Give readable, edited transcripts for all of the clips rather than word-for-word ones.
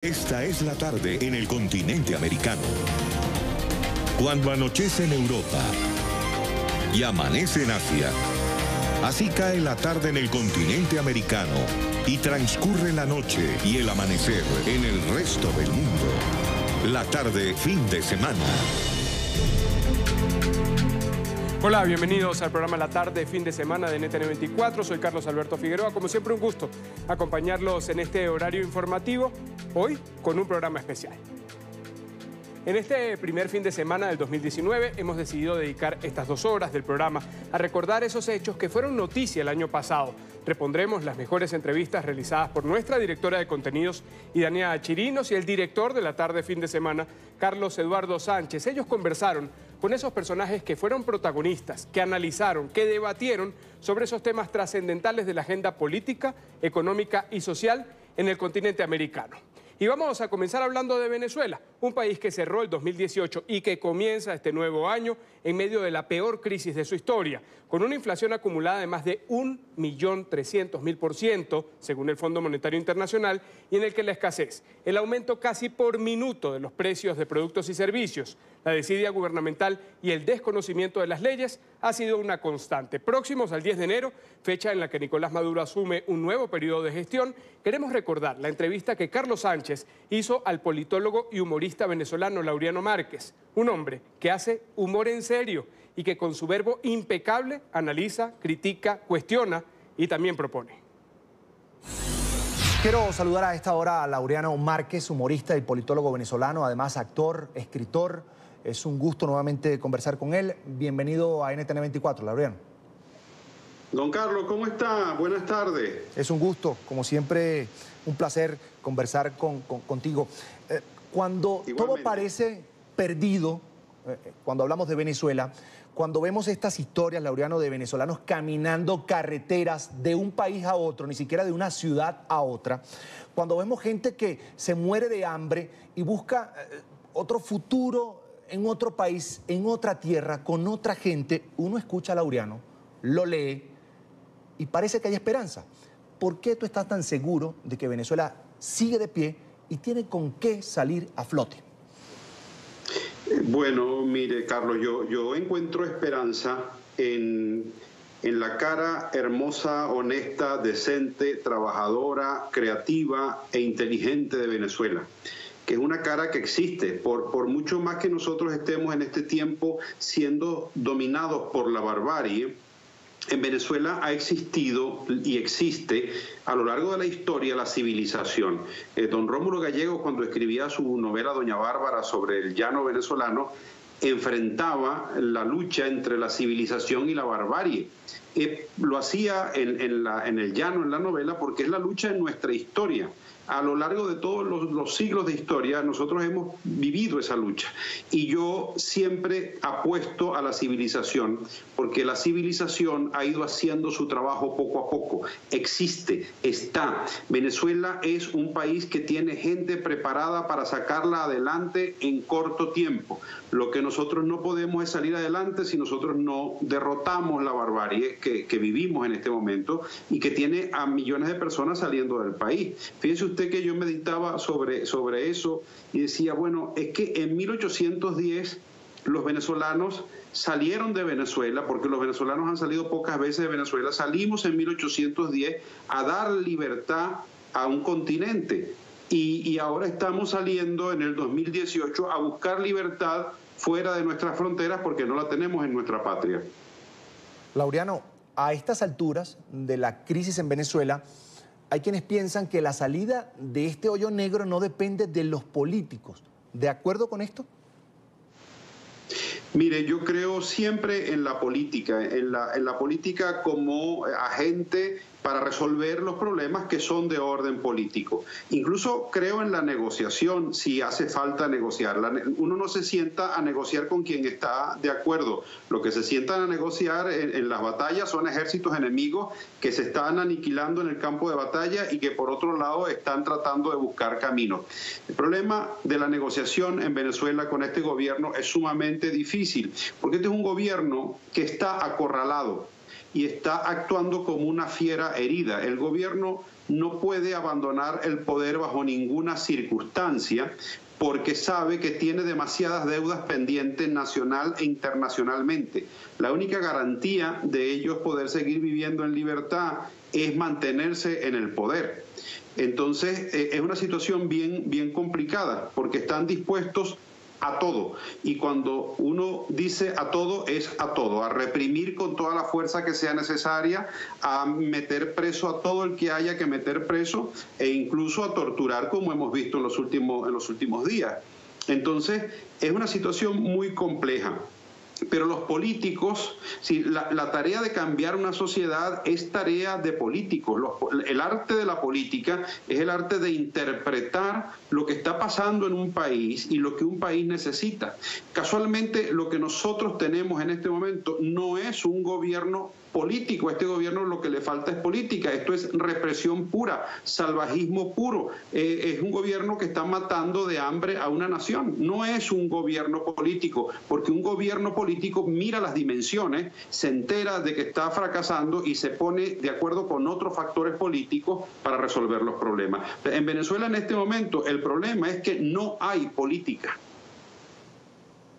Esta es la tarde en el continente americano. Cuando anochece en Europa y amanece en Asia, así cae la tarde en el continente americano y transcurre la noche y el amanecer en el resto del mundo. La tarde fin de semana. Hola, bienvenidos al programa La Tarde, fin de semana de NTN 24. Soy Carlos Alberto Figueroa. Como siempre, un gusto acompañarlos en este horario informativo, hoy con un programa especial. En este primer fin de semana del 2019 hemos decidido dedicar estas 2 horas del programa a recordar esos hechos que fueron noticia el año pasado. Repondremos las mejores entrevistas realizadas por nuestra directora de contenidos, Idania Chirinos, y el director de La Tarde fin de semana, Carlos Eduardo Sánchez. Ellos conversaron con esos personajes que fueron protagonistas, que analizaron, que debatieron sobre esos temas trascendentales de la agenda política, económica y social en el continente americano. Y vamos a comenzar hablando de Venezuela, un país que cerró el 2018 y que comienza este nuevo año en medio de la peor crisis de su historia, con una inflación acumulada de más de 1.300.000%, según el Fondo Monetario Internacional, y en el que la escasez, el aumento casi por minuto de los precios de productos y servicios, la desidia gubernamental y el desconocimiento de las leyes ha sido una constante. Próximos al 10 de enero, fecha en la que Nicolás Maduro asume un nuevo periodo de gestión, queremos recordar la entrevista que Carlos Sánchez hizo al politólogo y humorista venezolano Laureano Márquez, un hombre que hace humor en serio y que con su verbo impecable analiza, critica, cuestiona y también propone. Quiero saludar a esta hora a Laureano Márquez, humorista y politólogo venezolano, además actor, escritor. Es un gusto nuevamente conversar con él. Bienvenido a NTN 24, Laureano. Don Carlos, ¿cómo está? Buenas tardes. Es un gusto, como siempre, un placer conversar contigo. Cuando Igualmente. Todo parece perdido, cuando hablamos de Venezuela, cuando vemos estas historias, Laureano, de venezolanos caminando carreteras de un país a otro, ni siquiera de una ciudad a otra, cuando vemos gente que se muere de hambre y busca otro futuro en otro país, en otra tierra, con otra gente, uno escucha a Laureano, lo lee y parece que hay esperanza. ¿Por qué tú estás tan seguro de que Venezuela sigue de pie y tiene con qué salir a flote? Bueno, mire, Carlos, yo encuentro esperanza en la cara hermosa, honesta, decente, trabajadora, creativa e inteligente de Venezuela, que es una cara que existe, por mucho más que nosotros estemos en este tiempo siendo dominados por la barbarie. En Venezuela ha existido y existe a lo largo de la historia la civilización. Don Rómulo Gallegos, cuando escribía su novela Doña Bárbara sobre el llano venezolano, enfrentaba la lucha entre la civilización y la barbarie. Lo hacía en el llano, en la novela, porque es la lucha en nuestra historia. A lo largo de todos los siglos de historia, nosotros hemos vivido esa lucha. Y yo siempre apuesto a la civilización, porque la civilización ha ido haciendo su trabajo poco a poco. Existe, está. Venezuela es un país que tiene gente preparada para sacarla adelante en corto tiempo. Lo que nosotros no podemos es salir adelante si nosotros no derrotamos la barbarie que vivimos en este momento y que tiene a millones de personas saliendo del país. Fíjese usted que yo meditaba sobre eso y decía, bueno, es que en 1810 los venezolanos salieron de Venezuela, porque los venezolanos han salido pocas veces de Venezuela. Salimos en 1810 a dar libertad a un continente y ahora estamos saliendo en el 2018 a buscar libertad fuera de nuestras fronteras porque no la tenemos en nuestra patria. Laureano, a estas alturas de la crisis en Venezuela, hay quienes piensan que la salida de este hoyo negro no depende de los políticos. ¿De acuerdo con esto? Mire, yo creo siempre en la política, en la política como agente para resolver los problemas que son de orden político. Incluso creo en la negociación, si hace falta negociarla. Uno no se sienta a negociar con quien está de acuerdo. Lo que se sientan a negociar en las batallas son ejércitos enemigos que se están aniquilando en el campo de batalla y que por otro lado están tratando de buscar caminos. El problema de la negociación en Venezuela con este gobierno es sumamente difícil, porque este es un gobierno que está acorralado. y está actuando como una fiera herida. El gobierno no puede abandonar el poder bajo ninguna circunstancia, porque sabe que tiene demasiadas deudas pendientes nacional e internacionalmente. La única garantía de ellos poder seguir viviendo en libertad es mantenerse en el poder. Entonces, es una situación bien complicada, porque están dispuestos a todo. Y cuando uno dice a todo, es a todo, a reprimir con toda la fuerza que sea necesaria, a meter preso a todo el que haya que meter preso, e incluso a torturar, como hemos visto en los últimos días. Entonces, es una situación muy compleja. Pero los políticos, sí, la tarea de cambiar una sociedad es tarea de políticos. El arte de la política es el arte de interpretar lo que está pasando en un país y lo que un país necesita. Casualmente, lo que nosotros tenemos en este momento no es un gobierno político. A este gobierno lo que le falta es política. Esto es represión pura, salvajismo puro. Es un gobierno que está matando de hambre a una nación. No es un gobierno político, porque un gobierno político mira las dimensiones, se entera de que está fracasando y se pone de acuerdo con otros factores políticos para resolver los problemas. En Venezuela en este momento el problema es que no hay política.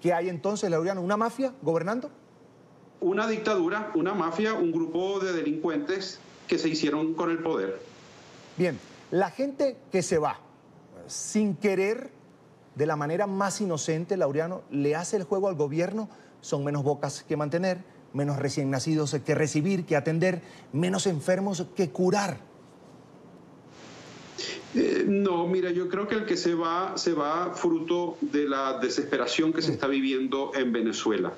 ¿Qué hay entonces, Laureano? ¿Una mafia gobernando? Una dictadura, una mafia, un grupo de delincuentes que se hicieron con el poder. Bien, la gente que se va sin querer, de la manera más inocente, Laureano, le hace el juego al gobierno. Son menos bocas que mantener, menos recién nacidos que recibir, que atender, menos enfermos que curar. No, mira, yo creo que el que se va fruto de la desesperación que se está viviendo en Venezuela.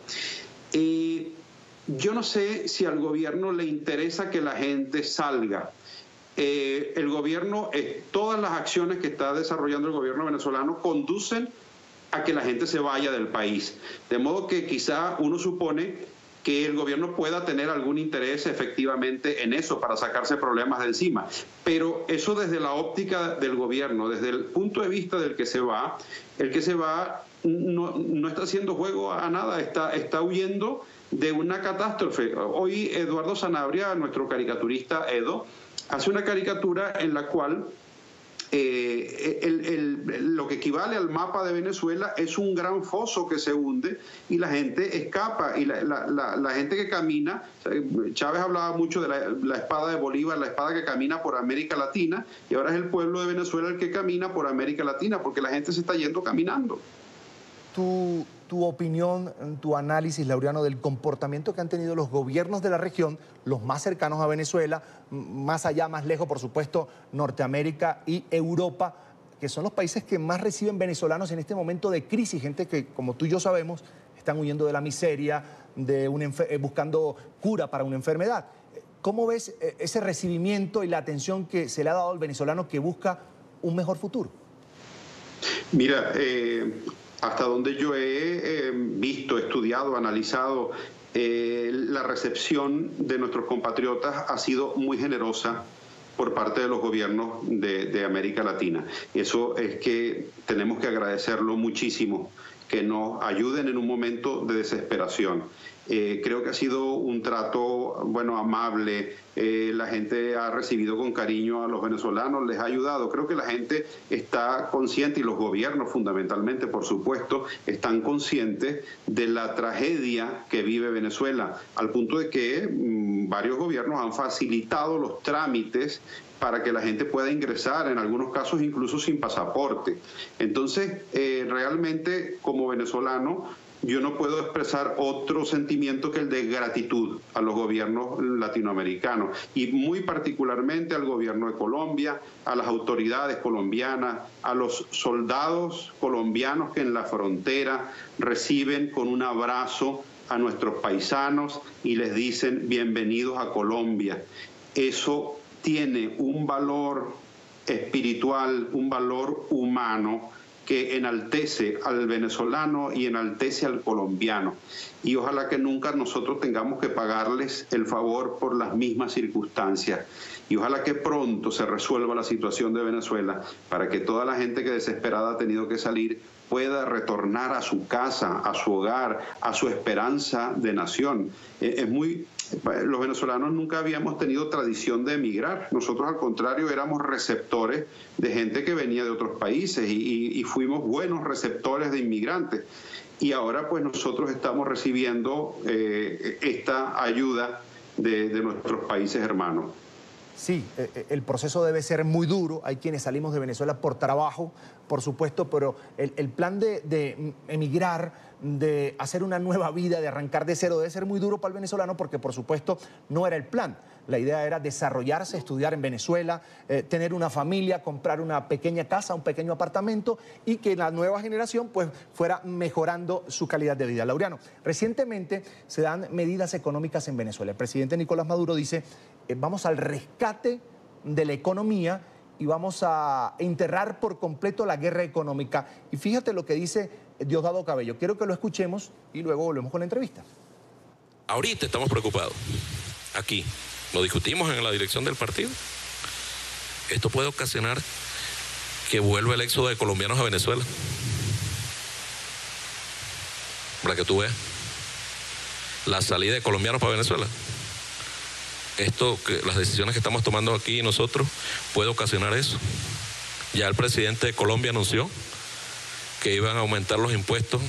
Yo no sé si al gobierno le interesa que la gente salga. El gobierno, todas las acciones que está desarrollando el gobierno venezolano conducen a que la gente se vaya del país. De modo que quizá uno supone que el gobierno pueda tener algún interés efectivamente en eso para sacarse problemas de encima. Pero eso desde la óptica del gobierno, desde el punto de vista del que se va, el que se va no está haciendo juego a nada, está huyendo de una catástrofe. Hoy Eduardo Sanabria, nuestro caricaturista Edo, hace una caricatura en la cual lo que equivale al mapa de Venezuela es un gran foso que se hunde y la gente escapa, y la gente que camina, Chávez hablaba mucho de la espada de Bolívar, la espada que camina por América Latina, y ahora es el pueblo de Venezuela el que camina por América Latina, porque la gente se está yendo caminando. Tu opinión, tu análisis, Laureano, del comportamiento que han tenido los gobiernos de la región, los más cercanos a Venezuela, más allá, más lejos, por supuesto, Norteamérica y Europa, que son los países que más reciben venezolanos en este momento de crisis, gente que, como tú y yo sabemos, están huyendo de la miseria, buscando cura para una enfermedad. ¿Cómo ves ese recibimiento y la atención que se le ha dado al venezolano que busca un mejor futuro? Mira, hasta donde yo he visto, estudiado, analizado, la recepción de nuestros compatriotas ha sido muy generosa por parte de los gobiernos de América Latina. Eso es que tenemos que agradecerlo muchísimo, que nos ayuden en un momento de desesperación. Creo que ha sido un trato, bueno, amable. La gente ha recibido con cariño a los venezolanos, les ha ayudado. Creo que la gente está consciente, y los gobiernos fundamentalmente, por supuesto, están conscientes de la tragedia que vive Venezuela, al punto de que varios gobiernos han facilitado los trámites para que la gente pueda ingresar, en algunos casos incluso sin pasaporte. Entonces, realmente, como venezolano, yo no puedo expresar otro sentimiento que el de gratitud a los gobiernos latinoamericanos, y muy particularmente al gobierno de Colombia, a las autoridades colombianas, a los soldados colombianos que en la frontera reciben con un abrazo a nuestros paisanos y les dicen bienvenidos a Colombia. Eso tiene un valor espiritual, un valor humano que enaltece al venezolano y enaltece al colombiano. Y ojalá que nunca nosotros tengamos que pagarles el favor por las mismas circunstancias. Y ojalá que pronto se resuelva la situación de Venezuela para que toda la gente que desesperada ha tenido que salir pueda retornar a su casa, a su hogar, a su esperanza de nación. Es muy Los venezolanos nunca habíamos tenido tradición de emigrar. Nosotros, al contrario, éramos receptores de gente que venía de otros países y fuimos buenos receptores de inmigrantes. Y ahora pues nosotros estamos recibiendo esta ayuda de nuestros países hermanos. Sí, el proceso debe ser muy duro. Hay quienes salimos de Venezuela por trabajo, por supuesto, pero el plan de emigrar, de hacer una nueva vida, de arrancar de cero, debe ser muy duro para el venezolano porque, por supuesto, no era el plan. La idea era desarrollarse, estudiar en Venezuela, tener una familia, comprar una pequeña casa, un pequeño apartamento y que la nueva generación pues fuera mejorando su calidad de vida. Laureano, recientemente se dan medidas económicas en Venezuela. El presidente Nicolás Maduro dice, vamos al rescate de la economía y vamos a enterrar por completo la guerra económica. Y fíjate lo que dice Diosdado Cabello. Quiero que lo escuchemos y luego volvemos con la entrevista. Ahorita estamos preocupados. Aquí. Lo discutimos en la dirección del partido. Esto puede ocasionar que vuelva el éxodo de colombianos a Venezuela. Para que tú veas. La salida de colombianos para Venezuela. Las decisiones que estamos tomando aquí nosotros puede ocasionar eso. Ya el presidente de Colombia anunció que iban a aumentar los impuestos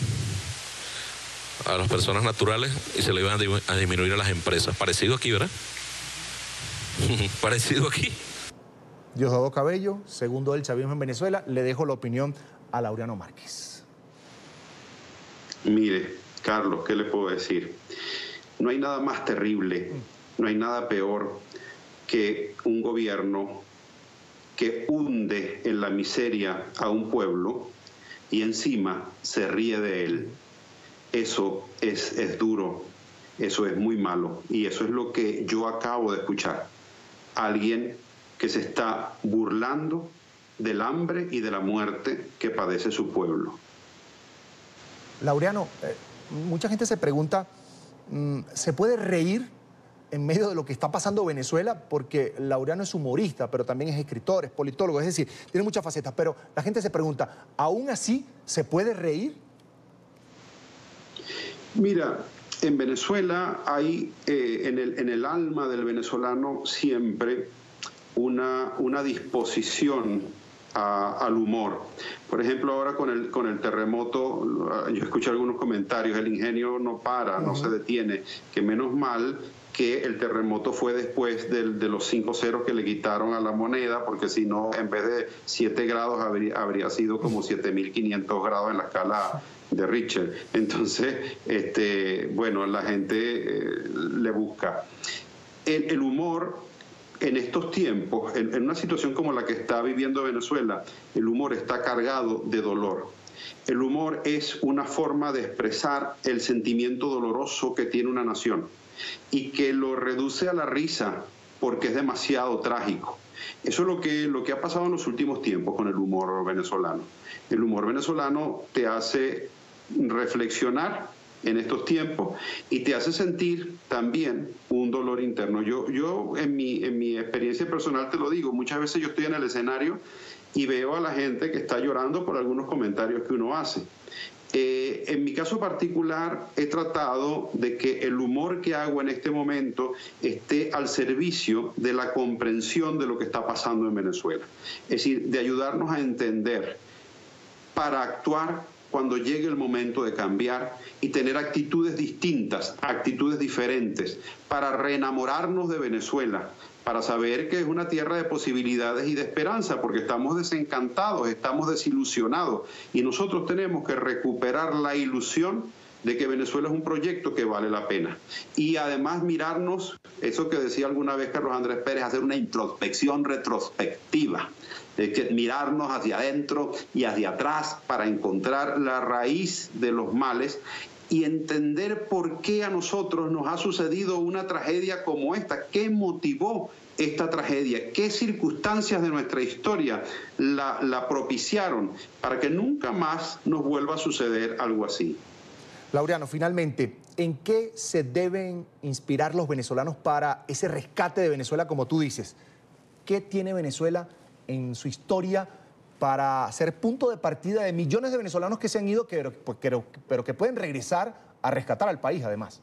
a las personas naturales y se le iban a disminuir a las empresas. Parecido aquí, ¿verdad? Parecido aquí. Diosdado Cabello, segundo del chavismo en Venezuela. Le dejo la opinión a Laureano Márquez. Mire, Carlos, ¿qué le puedo decir? No hay nada más terrible, no hay nada peor que un gobierno que hunde en la miseria a un pueblo y encima se ríe de él. Eso es duro, eso es muy malo y eso es lo que yo acabo de escuchar. Alguien que se está burlando del hambre y de la muerte que padece su pueblo. Laureano, mucha gente se pregunta, ¿se puede reír en medio de lo que está pasando en Venezuela? Porque Laureano es humorista, pero también es escritor, es politólogo, es decir, tiene muchas facetas. Pero la gente se pregunta, ¿aún así se puede reír? Mira, en Venezuela hay en el alma del venezolano siempre una disposición al humor. Por ejemplo, ahora con el terremoto, yo escuché algunos comentarios, el ingenio no para, no se detiene, que menos mal que el terremoto fue después de los 5 ceros que le quitaron a la moneda, porque si no, en vez de 7 grados, habría sido como 7.500 grados en la escala de Richter. Entonces, bueno, la gente le busca. El humor en estos tiempos, en una situación como la que está viviendo Venezuela, el humor está cargado de dolor. El humor es una forma de expresar el sentimiento doloroso que tiene una nación y que lo reduce a la risa porque es demasiado trágico. Eso es lo que ha pasado en los últimos tiempos con el humor venezolano. El humor venezolano te hace reflexionar en estos tiempos y te hace sentir también un dolor interno. Yo en mi experiencia personal te lo digo, muchas veces yo estoy en el escenario y veo a la gente que está llorando por algunos comentarios que uno hace. En mi caso particular he tratado de que el humor que hago en este momento esté al servicio de la comprensión de lo que está pasando en Venezuela. Es decir, de ayudarnos a entender para actuar cuando llegue el momento de cambiar y tener actitudes distintas, actitudes diferentes, para reenamorarnos de Venezuela, para saber que es una tierra de posibilidades y de esperanza, porque estamos desencantados, estamos desilusionados, y nosotros tenemos que recuperar la ilusión de que Venezuela es un proyecto que vale la pena. Y además mirarnos, eso que decía alguna vez Carlos Andrés Pérez, hacer una introspección retrospectiva, de que mirarnos hacia adentro y hacia atrás para encontrar la raíz de los males y entender por qué a nosotros nos ha sucedido una tragedia como esta, qué motivó esta tragedia, qué circunstancias de nuestra historia la propiciaron para que nunca más nos vuelva a suceder algo así. Laureano, finalmente, ¿en qué se deben inspirar los venezolanos para ese rescate de Venezuela, como tú dices? ¿Qué tiene Venezuela en su historia para ser punto de partida de millones de venezolanos que se han ido, pero que pueden regresar a rescatar al país, además?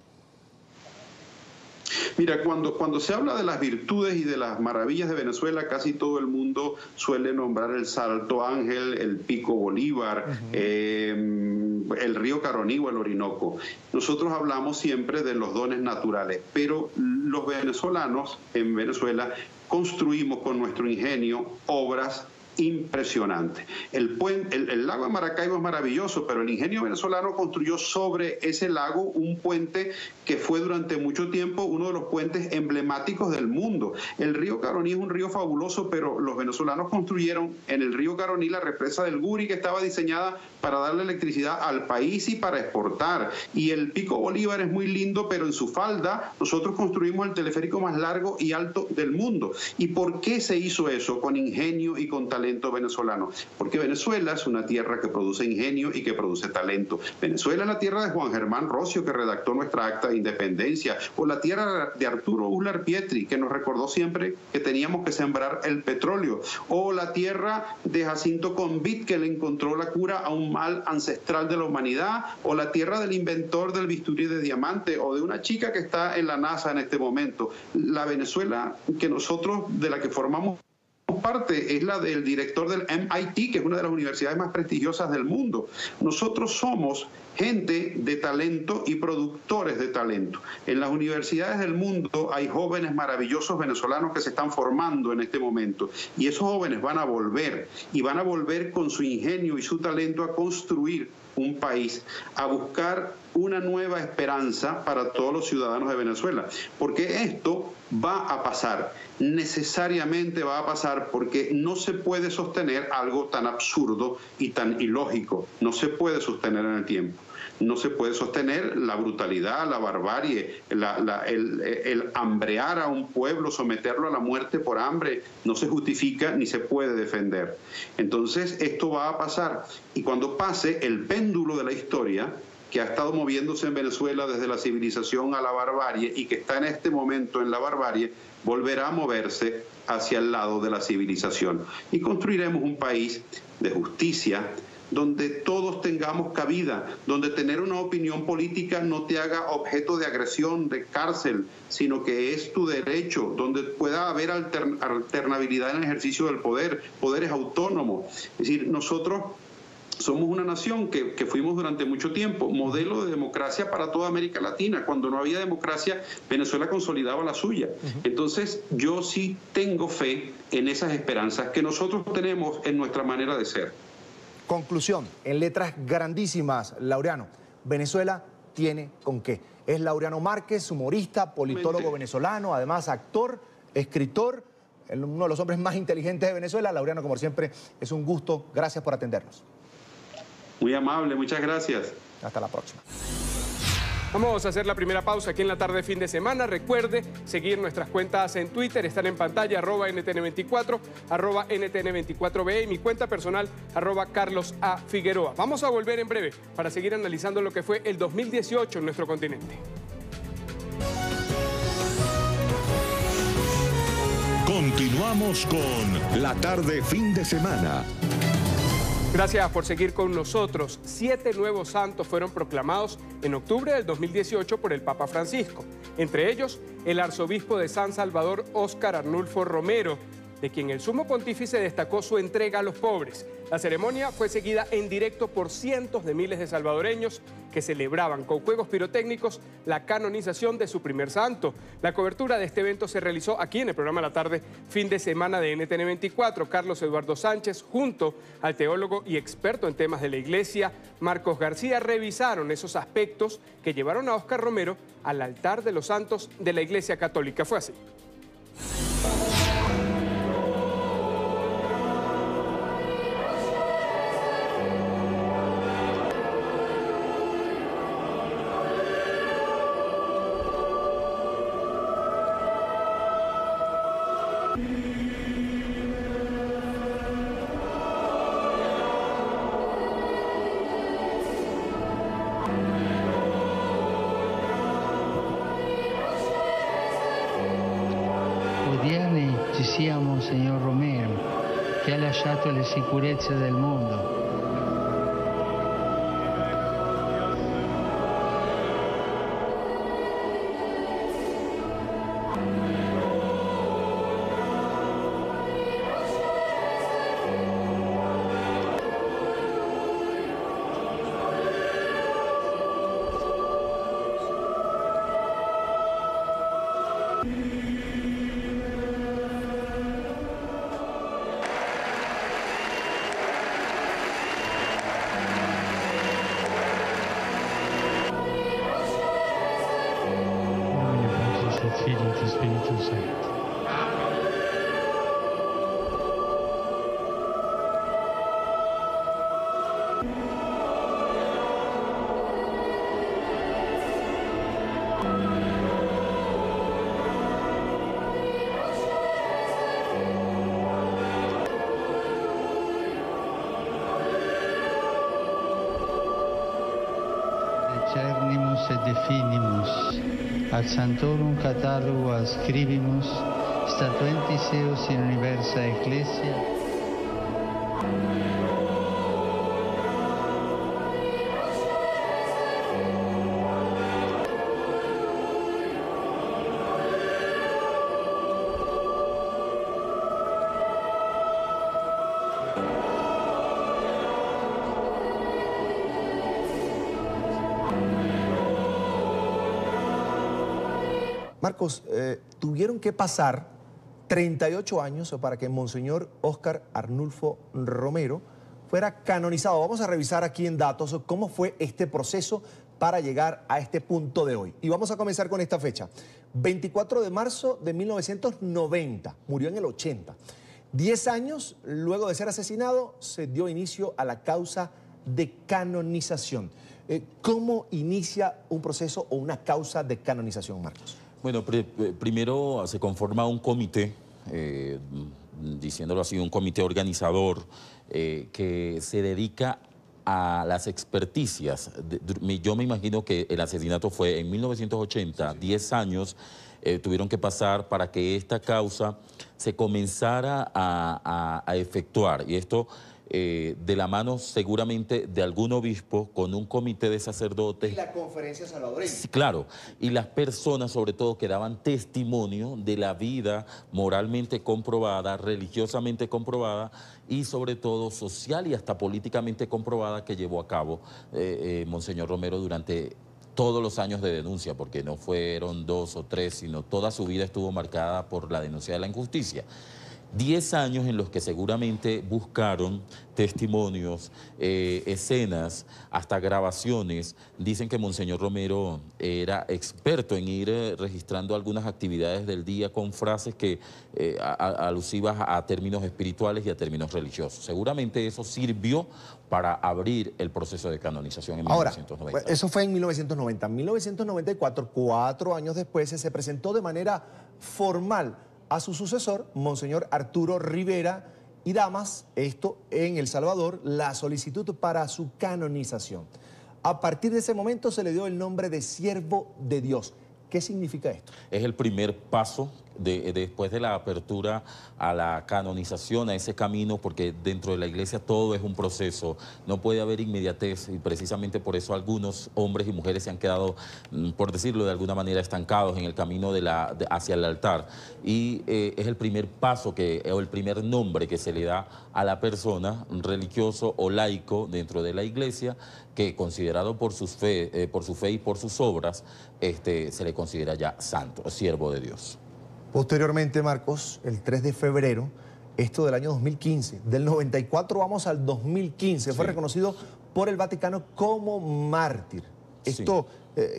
Mira, cuando se habla de las virtudes y de las maravillas de Venezuela, casi todo el mundo suele nombrar el Salto Ángel, el Pico Bolívar, el río Caroní o el Orinoco. Nosotros hablamos siempre de los dones naturales, pero los venezolanos en Venezuela construimos con nuestro ingenio obras impresionante. El lago de Maracaibo es maravilloso, pero el ingenio venezolano construyó sobre ese lago un puente que fue durante mucho tiempo uno de los puentes emblemáticos del mundo. El río Caroní es un río fabuloso, pero los venezolanos construyeron en el río Caroní la represa del Guri, que estaba diseñada para darle electricidad al país y para exportar. Y el Pico Bolívar es muy lindo, pero en su falda nosotros construimos el teleférico más largo y alto del mundo. ¿Y por qué se hizo eso? Con ingenio y con talento venezolano. Porque Venezuela es una tierra que produce ingenio y que produce talento. Venezuela es la tierra de Juan Germán Rocio, que redactó nuestra acta de independencia, o la tierra de Arturo Uslar Pietri, que nos recordó siempre que teníamos que sembrar el petróleo, o la tierra de Jacinto Convit, que le encontró la cura a un mal ancestral de la humanidad, o la tierra del inventor del bisturí de diamante, o de una chica que está en la NASA en este momento. La Venezuela que nosotros, de la que formamos parte, es la del director del MIT, que es una de las universidades más prestigiosas del mundo. Nosotros somos gente de talento y productores de talento. En las universidades del mundo hay jóvenes maravillosos venezolanos que se están formando en este momento, y esos jóvenes van a volver, y van a volver con su ingenio y su talento a construir un país, a buscar una nueva esperanza para todos los ciudadanos de Venezuela, porque esto va a pasar, necesariamente va a pasar, porque no se puede sostener algo tan absurdo y tan ilógico, no se puede sostener en el tiempo. No se puede sostener la brutalidad, la barbarie, el hambrear a un pueblo, someterlo a la muerte por hambre, no se justifica ni se puede defender. Entonces esto va a pasar, y cuando pase, el péndulo de la historia, que ha estado moviéndose en Venezuela desde la civilización a la barbarie y que está en este momento en la barbarie, volverá a moverse hacia el lado de la civilización. Y construiremos un país de justicia, donde todos tengamos cabida, donde tener una opinión política no te haga objeto de agresión, de cárcel, sino que es tu derecho, donde pueda haber alternabilidad en el ejercicio del poder, poderes autónomos. Es decir, nosotros somos una nación que fuimos durante mucho tiempo modelo de democracia para toda América Latina. Cuando no había democracia, Venezuela consolidaba la suya. Entonces, yo sí tengo fe en esas esperanzas que nosotros tenemos en nuestra manera de ser. Conclusión, en letras grandísimas, Laureano, Venezuela tiene con qué. Es Laureano Márquez, humorista, politólogo venezolano, además actor, escritor, uno de los hombres más inteligentes de Venezuela. Laureano, como siempre, es un gusto. Gracias por atendernos. Muy amable, muchas gracias. Hasta la próxima. Vamos a hacer la primera pausa aquí en la tarde fin de semana. Recuerde seguir nuestras cuentas en Twitter, están en pantalla, @NTN24, @NTN24BE y mi cuenta personal, @Carlos A. Figueroa. Vamos a volver en breve para seguir analizando lo que fue el 2018 en nuestro continente. Continuamos con La Tarde Fin de Semana. Gracias por seguir con nosotros. 7 nuevos santos fueron proclamados en octubre del 2018 por el Papa Francisco. Entre ellos, el arzobispo de San Salvador, Óscar Arnulfo Romero, de quien el sumo pontífice destacó su entrega a los pobres. La ceremonia fue seguida en directo por cientos de miles de salvadoreños que celebraban con juegos pirotécnicos la canonización de su primer santo. La cobertura de este evento se realizó aquí en el programa La Tarde Fin de Semana de NTN24. Carlos Eduardo Sánchez, junto al teólogo y experto en temas de la Iglesia, Marcos García, revisaron esos aspectos que llevaron a Óscar Romero al altar de los santos de la Iglesia Católica. Fue así. Ci siamo, signor Romero, che ha lasciato le sicurezze del mondo. cernimus et definimus, ad Sanctorum catalogo adscribimus, statuentis eos in universa ecclesia. Marcos, tuvieron que pasar 38 años para que Monseñor Óscar Arnulfo Romero fuera canonizado. Vamos a revisar aquí en datos cómo fue este proceso para llegar a este punto de hoy. Y vamos a comenzar con esta fecha. 24 de marzo de 1990, murió en el 80. 10 años luego de ser asesinado, se dio inicio a la causa de canonización. ¿Cómo inicia un proceso o una causa de canonización, Marcos? Bueno, primero se conforma un comité, diciéndolo así, un comité organizador que se dedica a las experticias. Yo me imagino que el asesinato fue en 1980, 10 años tuvieron que pasar para que esta causa se comenzara a efectuar. Y esto de la mano seguramente de algún obispo con un comité de sacerdotes. Y la conferencia salvadoreña. Sí, claro, y las personas sobre todo que daban testimonio de la vida moralmente comprobada, religiosamente comprobada y sobre todo social y hasta políticamente comprobada que llevó a cabo Monseñor Romero durante todos los años de denuncia, porque no fueron 2 o 3, sino toda su vida estuvo marcada por la denuncia de la injusticia. 10 años en los que seguramente buscaron testimonios, escenas, hasta grabaciones. Dicen que Monseñor Romero era experto en ir registrando algunas actividades del día con frases que alusivas a términos espirituales y a términos religiosos. Seguramente eso sirvió para abrir el proceso de canonización en 1990. Ahora, eso fue en 1990. En 1994, 4 años después, se presentó de manera formal a su sucesor, Monseñor Arturo Rivera y Damas, esto en El Salvador, la solicitud para su canonización. A partir de ese momento se le dio el nombre de siervo de Dios. ¿Qué significa esto? Es el primer paso después de la apertura a la canonización, a ese camino, porque dentro de la iglesia todo es un proceso, no puede haber inmediatez y precisamente por eso algunos hombres y mujeres se han quedado, por decirlo de alguna manera, estancados en el camino hacia el altar. Y es el primer paso o el primer nombre que se le da a la persona, religioso o laico dentro de la iglesia, que considerado por su fe y por sus obras, se le considera ya santo, siervo de Dios. Posteriormente, Marcos, el 3 de febrero, esto del año 2015, del 94 vamos al 2015, fue reconocido por el Vaticano como mártir. Esto,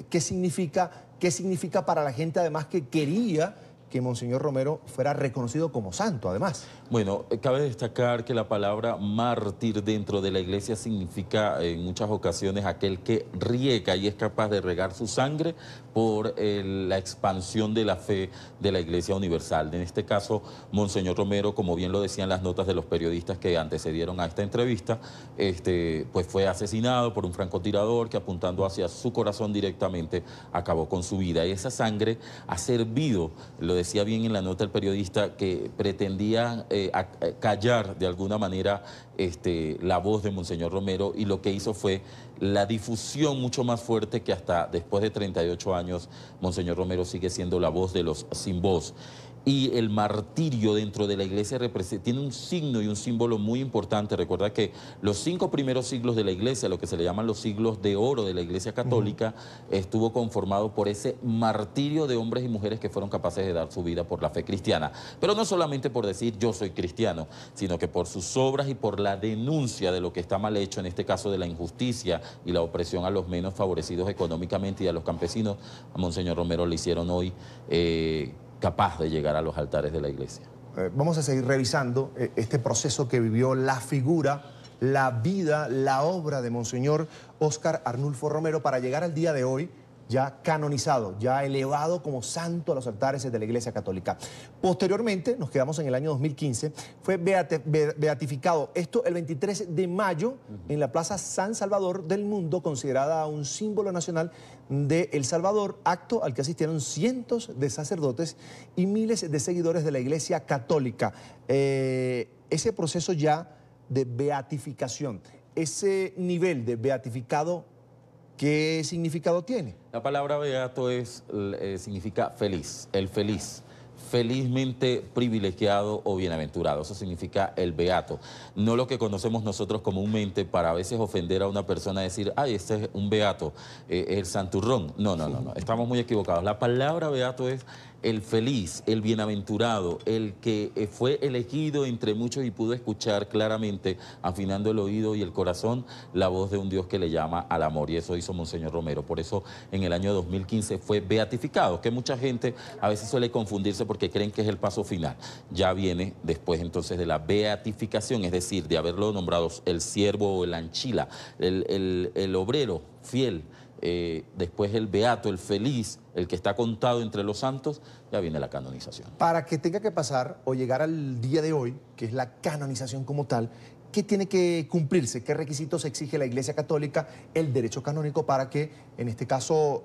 ¿qué significa? ¿Qué significa para la gente además que quería que Monseñor Romero fuera reconocido como santo, además? Bueno, cabe destacar que la palabra mártir dentro de la iglesia significa en muchas ocasiones aquel que riega y es capaz de regar su sangre por la expansión de la fe de la Iglesia Universal. En este caso, Monseñor Romero, como bien lo decían las notas de los periodistas que antecedieron a esta entrevista, pues fue asesinado por un francotirador que apuntando hacia su corazón directamente acabó con su vida. Y esa sangre ha servido, lo decía bien en la nota el periodista, que pretendía callar de alguna manera la voz de Monseñor Romero, y lo que hizo fue la difusión mucho más fuerte, que hasta después de 38 años Monseñor Romero sigue siendo la voz de los sin voz. Y el martirio dentro de la iglesia tiene un signo y un símbolo muy importante. Recuerda que los 5 primeros siglos de la iglesia, lo que se le llaman los siglos de oro de la iglesia católica, estuvo conformado por ese martirio de hombres y mujeres que fueron capaces de dar su vida por la fe cristiana. Pero no solamente por decir yo soy cristiano, sino que por sus obras y por la denuncia de lo que está mal hecho, en este caso de la injusticia y la opresión a los menos favorecidos económicamente y a los campesinos. A Monseñor Romero le hicieron hoy capaz de llegar a los altares de la iglesia. Vamos a seguir revisando este proceso que vivió la figura, la vida, la obra de Monseñor Óscar Arnulfo Romero para llegar al día de hoy ya canonizado, ya elevado como santo a los altares de la Iglesia Católica. Posteriormente, nos quedamos en el año 2015, fue beatificado, esto el 23 de mayo, en la Plaza San Salvador del Mundo, considerada un símbolo nacional de El Salvador, acto al que asistieron cientos de sacerdotes y miles de seguidores de la Iglesia Católica. Ese proceso ya de beatificación, ese nivel de beatificado, ¿qué significado tiene? La palabra beato significa feliz, el feliz. Felizmente privilegiado o bienaventurado, eso significa el beato. No lo que conocemos nosotros comúnmente para a veces ofender a una persona, decir, ay, este es un beato, el santurrón. No, estamos muy equivocados. La palabra beato es el feliz, el bienaventurado, el que fue elegido entre muchos y pudo escuchar claramente, afinando el oído y el corazón, la voz de un Dios que le llama al amor, y eso hizo Monseñor Romero. Por eso en el año 2015 fue beatificado, que mucha gente a veces suele confundirse porque creen que es el paso final. Ya viene después entonces de la beatificación, es decir, de haberlo nombrado el siervo o el anchila, el obrero fiel. Después el beato, el feliz, el que está contado entre los santos, ya viene la canonización. Para que tenga que pasar o llegar al día de hoy, que es la canonización como tal, ¿qué tiene que cumplirse? ¿Qué requisitos exige la Iglesia Católica, el derecho canónico, para que, en este caso,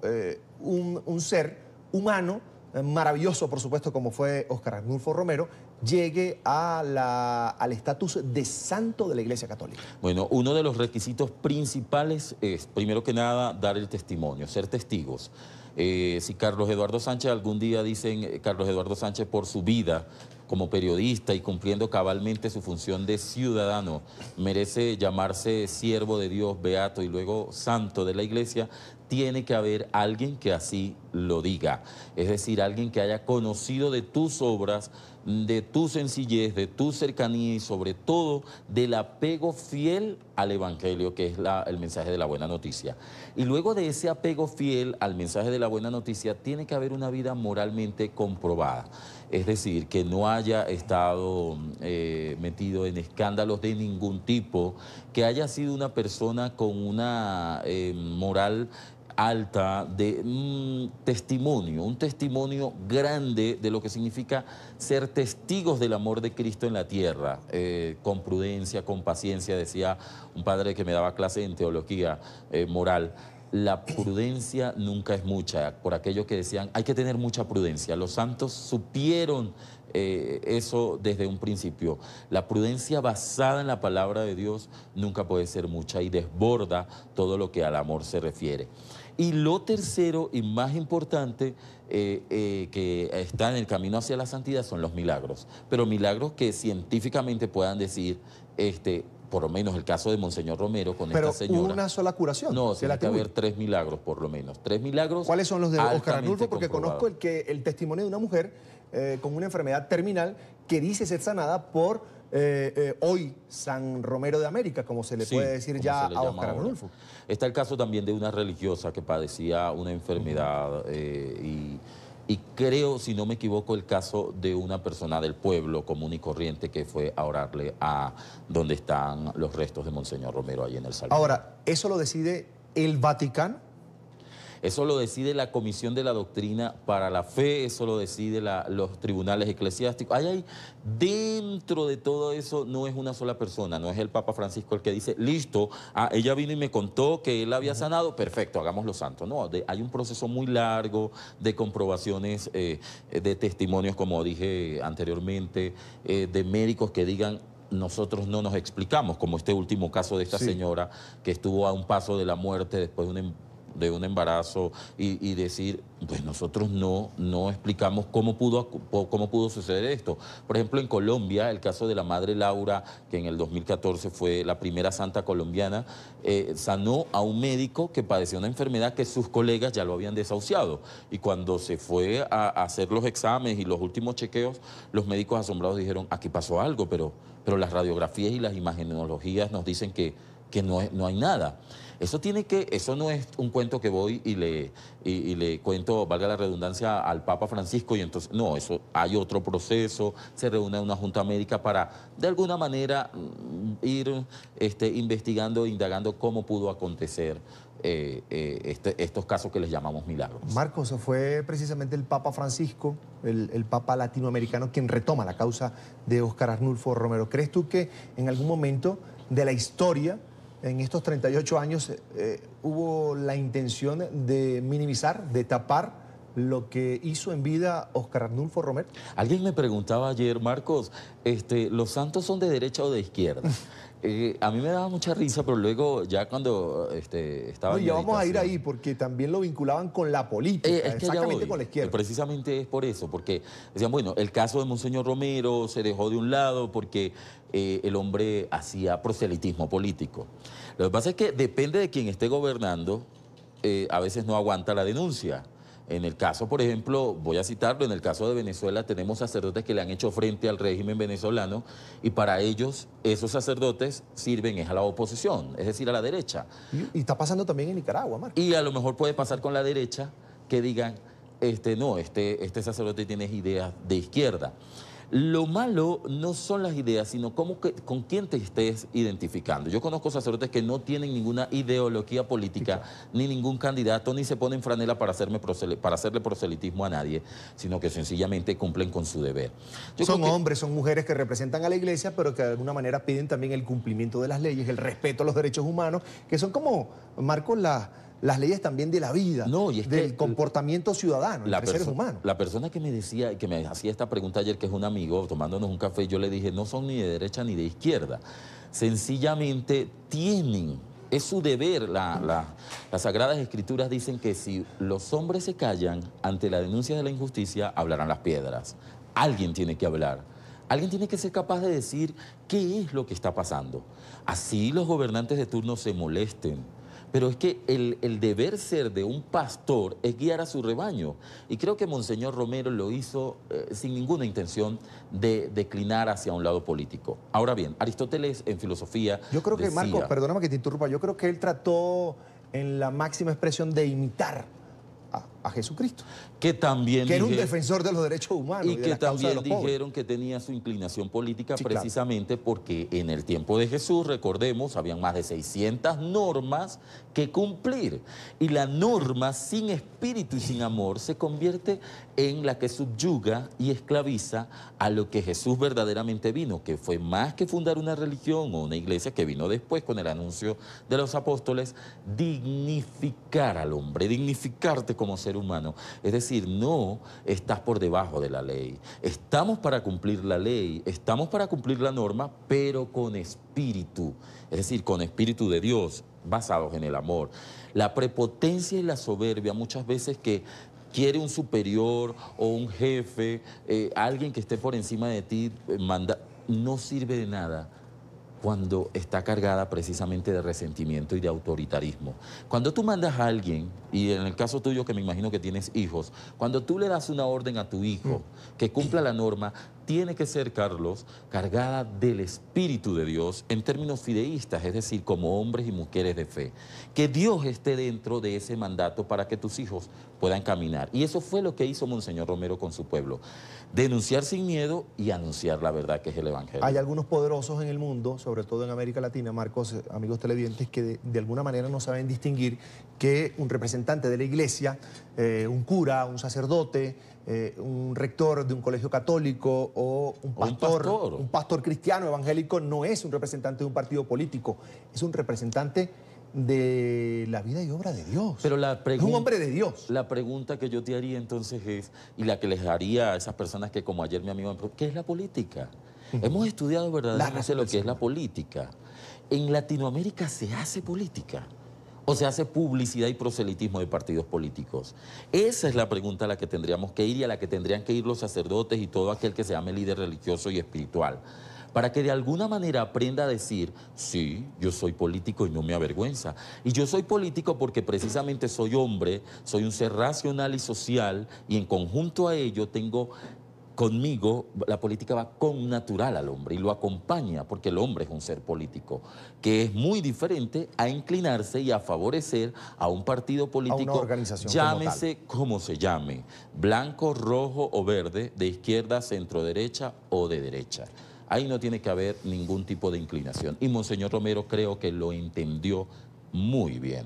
un ser humano, maravilloso, por supuesto, como fue Óscar Arnulfo Romero, llegue al estatus de santo de la Iglesia Católica? Bueno, uno de los requisitos principales es, primero que nada, dar el testimonio, ser testigos. Si Carlos Eduardo Sánchez, algún día dicen Carlos Eduardo Sánchez por su vida como periodista y cumpliendo cabalmente su función de ciudadano, merece llamarse siervo de Dios, beato y luego santo de la Iglesia, tiene que haber alguien que así lo diga. Es decir, alguien que haya conocido de tus obras, de tu sencillez, de tu cercanía y sobre todo del apego fiel al Evangelio, que es el mensaje de la buena noticia. Y luego de ese apego fiel al mensaje de la buena noticia, tiene que haber una vida moralmente comprobada. Es decir, que no haya estado metido en escándalos de ningún tipo, que haya sido una persona con una moral alta, de un testimonio grande de lo que significa ser testigos del amor de Cristo en la tierra, con prudencia, con paciencia. Decía un padre que me daba clase en teología moral, la prudencia nunca es mucha, por aquello que decían, hay que tener mucha prudencia. Los santos supieron eso desde un principio. La prudencia basada en la palabra de Dios nunca puede ser mucha y desborda todo lo que al amor se refiere. Y lo tercero y más importante que está en el camino hacia la santidad son los milagros, pero milagros que científicamente puedan decir, por lo menos el caso de Monseñor Romero con esta señora. ¿Pero una sola curación? No, tiene que haber 3 milagros por lo menos. 3 milagros. ¿Cuáles son los de Óscar Arnulfo? Porque conozco comprobado. el testimonio de una mujer con una enfermedad terminal que dice ser sanada por hoy San Romero de América, como se le puede decir ya a Óscar Arnulfo. Está el caso también de una religiosa que padecía una enfermedad y creo, si no me equivoco, el caso de una persona del pueblo común y corriente que fue a orarle a donde están los restos de Monseñor Romero, allí en El Salvador. Ahora, ¿eso lo decide el Vaticano? Eso lo decide la Comisión de la Doctrina para la Fe, eso lo decide los tribunales eclesiásticos. Dentro de todo eso no es una sola persona, no es el Papa Francisco el que dice, listo, ella vino y me contó que él había sanado, perfecto, hagámoslo santo. No, hay un proceso muy largo de comprobaciones, de testimonios, como dije anteriormente, de médicos que digan, nosotros no nos explicamos, como este último caso de esta señora que estuvo a un paso de la muerte después de un embarazo y decir, pues nosotros no explicamos cómo pudo suceder esto. Por ejemplo, en Colombia, el caso de la madre Laura, que en el 2014 fue la primera santa colombiana, sanó a un médico que padecía una enfermedad que sus colegas ya lo habían desahuciado. Y cuando se fue a hacer los exámenes y los últimos chequeos, los médicos asombrados dijeron, aquí pasó algo, pero las radiografías y las imagenologías nos dicen que que no hay nada. Eso no es un cuento que voy y le cuento, valga la redundancia, al Papa Francisco y entonces, no, eso hay otro proceso, se reúne una Junta Médica para, de alguna manera, ir investigando, indagando cómo pudo acontecer estos casos que les llamamos milagros. Marcos, fue precisamente el Papa Francisco, el Papa latinoamericano, quien retoma la causa de Óscar Arnulfo Romero. ¿Crees tú que en algún momento de la historia, en estos 38 años, hubo la intención de minimizar, de tapar lo que hizo en vida Óscar Arnulfo Romero? Alguien me preguntaba ayer, Marcos, ¿los santos son de derecha o de izquierda? A mí me daba mucha risa, pero luego ya cuando estaba... No, ya vamos a ir ahí, porque también lo vinculaban con la política, exactamente con la izquierda. Precisamente es por eso, porque decían, bueno, el caso de Monseñor Romero se dejó de un lado porque el hombre hacía proselitismo político. Lo que pasa es que depende de quien esté gobernando, a veces no aguanta la denuncia. En el caso, por ejemplo, voy a citarlo, en el caso de Venezuela tenemos sacerdotes que le han hecho frente al régimen venezolano y para ellos esos sacerdotes sirven a la oposición, es decir, a la derecha. Y está pasando también en Nicaragua, Marcos. Y a lo mejor puede pasar con la derecha que digan, no, este sacerdote tiene ideas de izquierda. Lo malo no son las ideas, sino con quién te estés identificando. Yo conozco sacerdotes que no tienen ninguna ideología política, ni ningún candidato, ni se ponen franela para hacerle proselitismo a nadie, sino que sencillamente cumplen con su deber. Son hombres, son mujeres que representan a la iglesia, pero que de alguna manera piden también el cumplimiento de las leyes, el respeto a los derechos humanos, que son como, Marcos, las leyes también de la vida, no, y del comportamiento ciudadano entre seres humanos. La persona que me decía, que me hacía esta pregunta ayer, que es un amigo, tomándonos un café, yo le dije, no son ni de derecha ni de izquierda. Sencillamente es su deber. Las Sagradas Escrituras dicen que si los hombres se callan ante la denuncia de la injusticia, hablarán las piedras. Alguien tiene que hablar. Alguien tiene que ser capaz de decir qué es lo que está pasando. Así los gobernantes de turno se molesten. Pero es que el deber ser de un pastor es guiar a su rebaño. Y creo que Monseñor Romero lo hizo sin ninguna intención de declinar hacia un lado político. Ahora bien, Aristóteles en filosofía Yo creo que, decía, Marcos, perdóname que te interrumpa, yo creo que él trató en la máxima expresión de imitar a Jesucristo. Que también era un defensor de los derechos humanos y que también dijeron que tenía su inclinación política, sí, precisamente, claro, porque en el tiempo de Jesús, recordemos, habían más de 600 normas que cumplir. Y la norma sin espíritu y sin amor se convierte en la que subyuga y esclaviza a lo que Jesús verdaderamente vino, que fue más que fundar una religión o una iglesia, que vino después con el anuncio de los apóstoles, dignificar al hombre, dignificarte como ser humano. Es decir, no estás por debajo de la ley. Estamos para cumplir la ley, estamos para cumplir la norma, pero con espíritu. Es decir, con espíritu de Dios, basados en el amor. La prepotencia y la soberbia muchas veces que quiere un superior o un jefe, alguien que esté por encima de ti, no sirve de nada cuando está cargada precisamente de resentimiento y de autoritarismo. Cuando tú mandas a alguien, y en el caso tuyo que me imagino que tienes hijos, cuando tú le das una orden a tu hijo que cumpla la norma, tiene que ser, Carlos, cargada del Espíritu de Dios en términos fideístas, es decir, como hombres y mujeres de fe. Que Dios esté dentro de ese mandato para que tus hijos puedan caminar. Y eso fue lo que hizo Monseñor Romero con su pueblo. Denunciar sin miedo y anunciar la verdad, que es el Evangelio. Hay algunos poderosos en el mundo, sobre todo en América Latina, Marcos, amigos televidentes, que de alguna manera no saben distinguir que un representante de la iglesia, un cura, un sacerdote, un rector de un colegio católico o un pastor cristiano evangélico no es un representante de un partido político, es un representante de la vida y obra de Dios. Pero es un hombre de Dios. La pregunta que yo te haría entonces es, y la que les haría a esas personas que como ayer mi amigo me preguntó, ¿qué es la política? Hemos estudiado verdaderamente lo que es la política. En Latinoamérica se hace política. ¿O se hace publicidad y proselitismo de partidos políticos? Esa es la pregunta a la que tendríamos que ir y a la que tendrían que ir los sacerdotes y todo aquel que se llame líder religioso y espiritual. Para que de alguna manera aprenda a decir, sí, yo soy político y no me avergüenza. Y yo soy político porque precisamente soy hombre, soy un ser racional y social y en conjunto a ello tengo conmigo la política va con natural al hombre y lo acompaña porque el hombre es un ser político que es muy diferente a inclinarse y a favorecer a un partido político, a una organización llámese como se llame, blanco, rojo o verde, de izquierda, centro derecha o de derecha. Ahí no tiene que haber ningún tipo de inclinación y Monseñor Romero creo que lo entendió muy bien.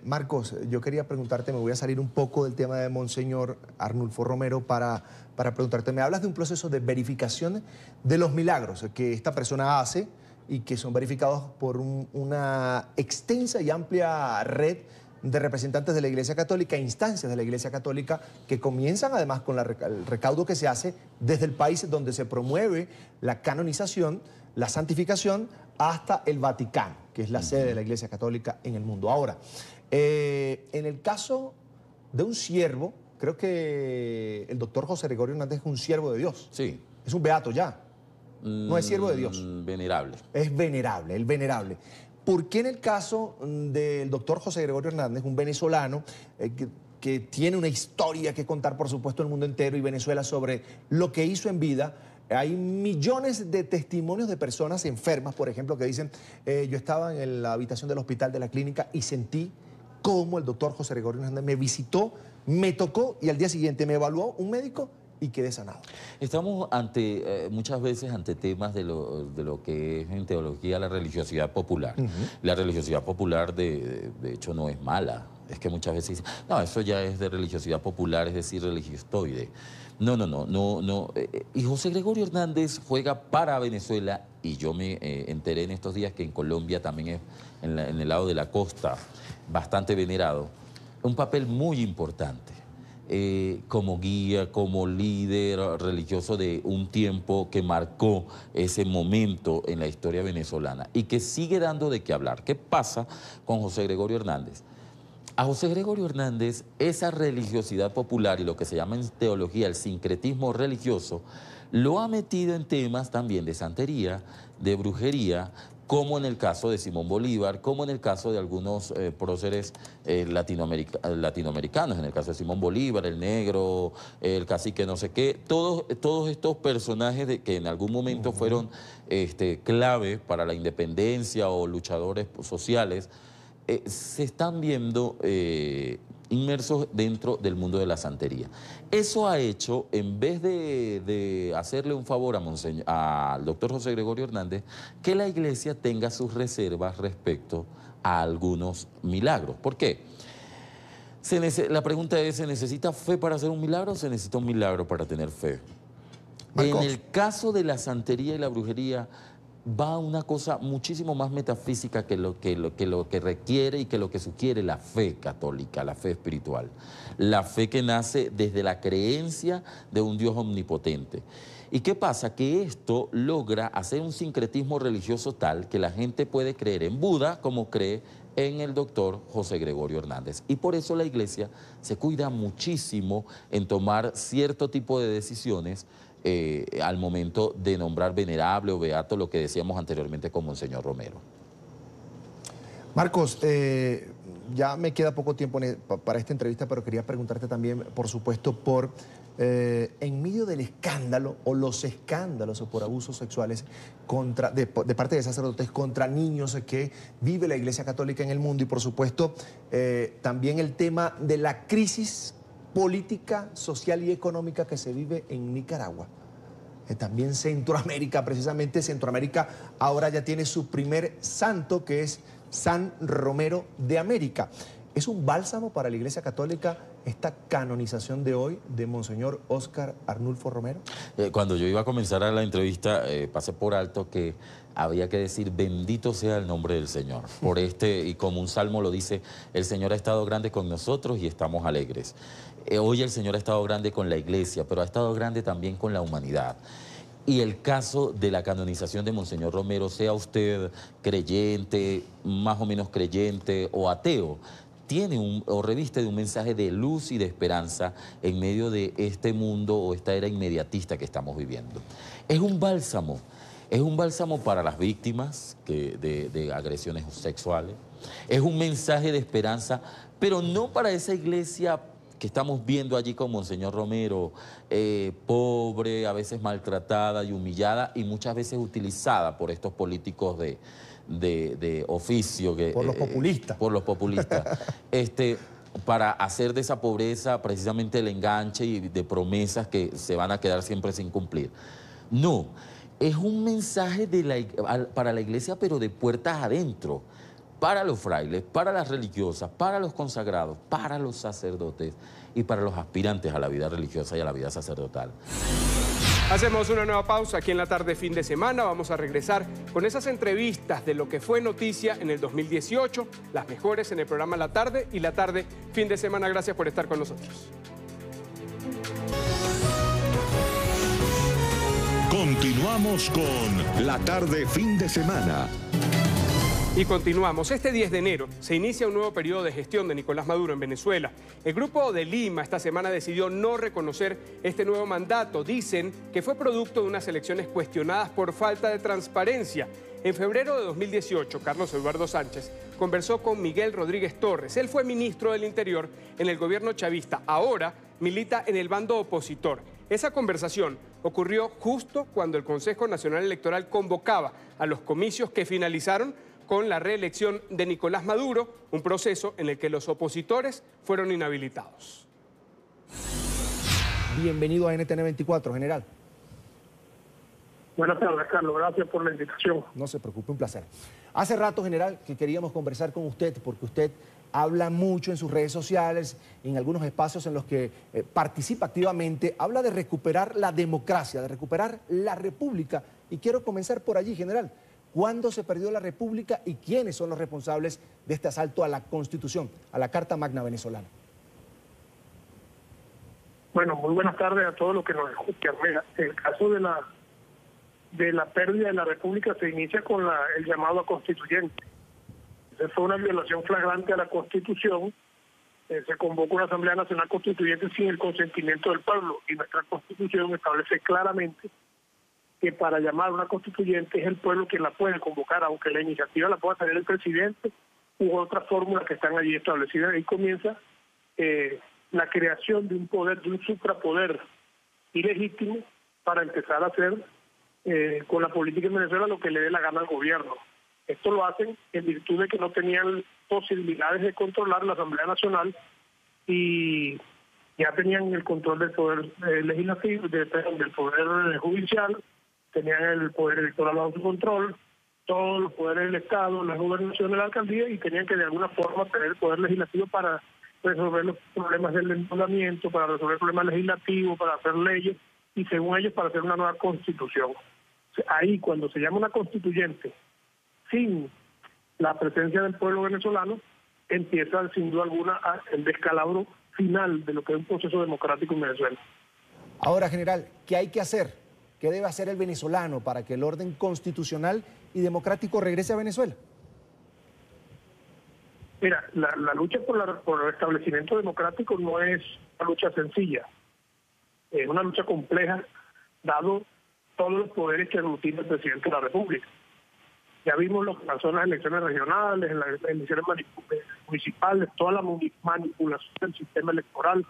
Marcos, yo quería preguntarte, me voy a salir un poco del tema de Monseñor Arnulfo Romero para preguntarte, me hablas de un proceso de verificación de los milagros que esta persona hace y que son verificados por una extensa y amplia red de representantes de la Iglesia Católica, instancias de la Iglesia Católica que comienzan además con el recaudo que se hace desde el país donde se promueve la canonización, la santificación, hasta el Vaticano, que es la sede de la Iglesia Católica en el mundo. Ahora, en el caso de un siervo, creo que el doctor José Gregorio Hernández es un siervo de Dios. Sí. Es un beato ya. No es siervo de Dios. Venerable. Es venerable, el venerable. ¿Por qué en el caso del doctor José Gregorio Hernández, un venezolano que tiene una historia que contar, por supuesto, el mundo entero y Venezuela sobre lo que hizo en vida? Hay millones de testimonios de personas enfermas, por ejemplo, que dicen, yo estaba en la habitación del hospital de la clínica y sentí cómo el doctor José Gregorio Hernández me visitó, me tocó y al día siguiente me evaluó un médico y quedé sanado. Estamos muchas veces ante temas de lo que es en teología la religiosidad popular. La religiosidad popular de hecho no es mala. Es que muchas veces dicen, no, eso ya es de religiosidad popular, es decir, religiostoide. No. Y José Gregorio Hernández juega para Venezuela y yo me enteré en estos días que en Colombia también es, en el lado de la costa, bastante venerado, un papel muy importante. Como guía, como líder religioso de un tiempo que marcó ese momento en la historia venezolana y que sigue dando de qué hablar. ¿Qué pasa con José Gregorio Hernández? A José Gregorio Hernández, esa religiosidad popular y lo que se llama en teología el sincretismo religioso, lo ha metido en temas también de santería, de brujería, como en el caso de Simón Bolívar, como en el caso de algunos próceres latinoamericanos, en el caso de Simón Bolívar, el negro, el cacique no sé qué, todos estos personajes que en algún momento fueron clave para la independencia o luchadores sociales, se están viendo inmersos dentro del mundo de la santería. Eso ha hecho, en vez de hacerle un favor al doctor José Gregorio Hernández, que la Iglesia tenga sus reservas respecto a algunos milagros. ¿Por qué? La pregunta es, ¿se necesita fe para hacer un milagro o se necesita un milagro para tener fe? Marcos. En el caso de la santería y la brujería, va una cosa muchísimo más metafísica que lo que requiere y que lo que sugiere la fe católica, la fe espiritual. La fe que nace desde la creencia de un Dios omnipotente. ¿Y qué pasa? Que esto logra hacer un sincretismo religioso tal que la gente puede creer en Buda como cree en el doctor José Gregorio Hernández. Y por eso la Iglesia se cuida muchísimo en tomar cierto tipo de decisiones al momento de nombrar venerable o beato, lo que decíamos anteriormente con Monseñor Romero. Marcos, ya me queda poco tiempo para esta entrevista, pero quería preguntarte también, por supuesto, en medio del escándalo o los escándalos por abusos sexuales de parte de sacerdotes contra niños que vive la Iglesia Católica en el mundo y, por supuesto, también el tema de la crisis política, social y económica que se vive en Nicaragua. También Centroamérica, precisamente Centroamérica ahora ya tiene su primer santo, que es San Romero de América. ¿Es un bálsamo para la Iglesia Católica esta canonización de hoy de Monseñor Óscar Arnulfo Romero? Cuando yo iba a comenzar la entrevista, pasé por alto que había que decir bendito sea el nombre del Señor. Y como un salmo lo dice, el Señor ha estado grande con nosotros y estamos alegres. Hoy el Señor ha estado grande con la Iglesia, pero ha estado grande también con la humanidad. Y el caso de la canonización de Monseñor Romero, sea usted creyente, más o menos creyente o ateo, tiene o reviste de un mensaje de luz y de esperanza en medio de este mundo o esta era inmediatista que estamos viviendo. Es un bálsamo para las víctimas de agresiones sexuales, es un mensaje de esperanza, pero no para esa iglesia que estamos viendo allí con Monseñor Romero, pobre, a veces maltratada y humillada y muchas veces utilizada por estos políticos de oficio. Por los populistas. Por los populistas. Para hacer de esa pobreza precisamente el enganche y de promesas que se van a quedar siempre sin cumplir. No, es un mensaje para la iglesia, pero de puertas adentro, para los frailes, para las religiosas, para los consagrados, para los sacerdotes y para los aspirantes a la vida religiosa y a la vida sacerdotal. Hacemos una nueva pausa aquí en La Tarde Fin de Semana. Vamos a regresar con esas entrevistas de lo que fue noticia en el 2018, las mejores en el programa La Tarde y La Tarde Fin de Semana. Gracias por estar con nosotros. Continuamos con La Tarde Fin de Semana. Y continuamos. Este 10 de enero se inicia un nuevo periodo de gestión de Nicolás Maduro en Venezuela. El Grupo de Lima esta semana decidió no reconocer este nuevo mandato. Dicen que fue producto de unas elecciones cuestionadas por falta de transparencia. En febrero de 2018, Carlos Eduardo Sánchez conversó con Miguel Rodríguez Torres. Él fue ministro del Interior en el gobierno chavista. Ahora milita en el bando opositor. Esa conversación ocurrió justo cuando el Consejo Nacional Electoral convocaba a los comicios que finalizaron con la reelección de Nicolás Maduro, un proceso en el que los opositores fueron inhabilitados. Bienvenido a NTN 24, general. Buenas tardes, Carlos. Gracias por la invitación. No se preocupe, un placer. Hace rato, general, que queríamos conversar con usted, porque usted habla mucho en sus redes sociales, en algunos espacios en los que participa activamente, habla de recuperar la democracia, de recuperar la república. Y quiero comenzar por allí, general. ¿Cuándo se perdió la república y quiénes son los responsables de este asalto a la Constitución, a la Carta Magna venezolana? Bueno, muy buenas tardes a todos los que nos escuchan. Mira, el caso de la pérdida de la república se inicia con el llamado a constituyente. Esa fue una violación flagrante a la Constitución. Se convocó una Asamblea Nacional Constituyente sin el consentimiento del pueblo y nuestra Constitución establece claramente que para llamar a una constituyente es el pueblo quien la puede convocar, aunque la iniciativa la pueda tener el presidente u otras fórmulas que están allí establecidas. Ahí comienza la creación de un poder, de un suprapoder ilegítimo para empezar a hacer con la política en Venezuela lo que le dé la gana al gobierno. Esto lo hacen en virtud de que no tenían posibilidades de controlar la Asamblea Nacional y ya tenían el control del poder legislativo, del poder judicial, tenían el poder electoral bajo su control, todos los poderes del Estado, las gobernaciones, la alcaldía, y tenían que de alguna forma tener el poder legislativo para resolver los problemas del endeudamiento, para resolver problemas legislativos, para hacer leyes, y según ellos para hacer una nueva constitución. Ahí, cuando se llama una constituyente, sin la presencia del pueblo venezolano, empieza sin duda alguna el descalabro final de lo que es un proceso democrático en Venezuela. Ahora, general, ¿qué hay que hacer? ¿Qué debe hacer el venezolano para que el orden constitucional y democrático regrese a Venezuela? Mira, la lucha por el establecimiento democrático no es una lucha sencilla. Es una lucha compleja, dado todos los poderes que aglutina el presidente de la República. Ya vimos lo que pasó en las elecciones regionales, en las elecciones municipales, toda la manipulación del sistema electoral.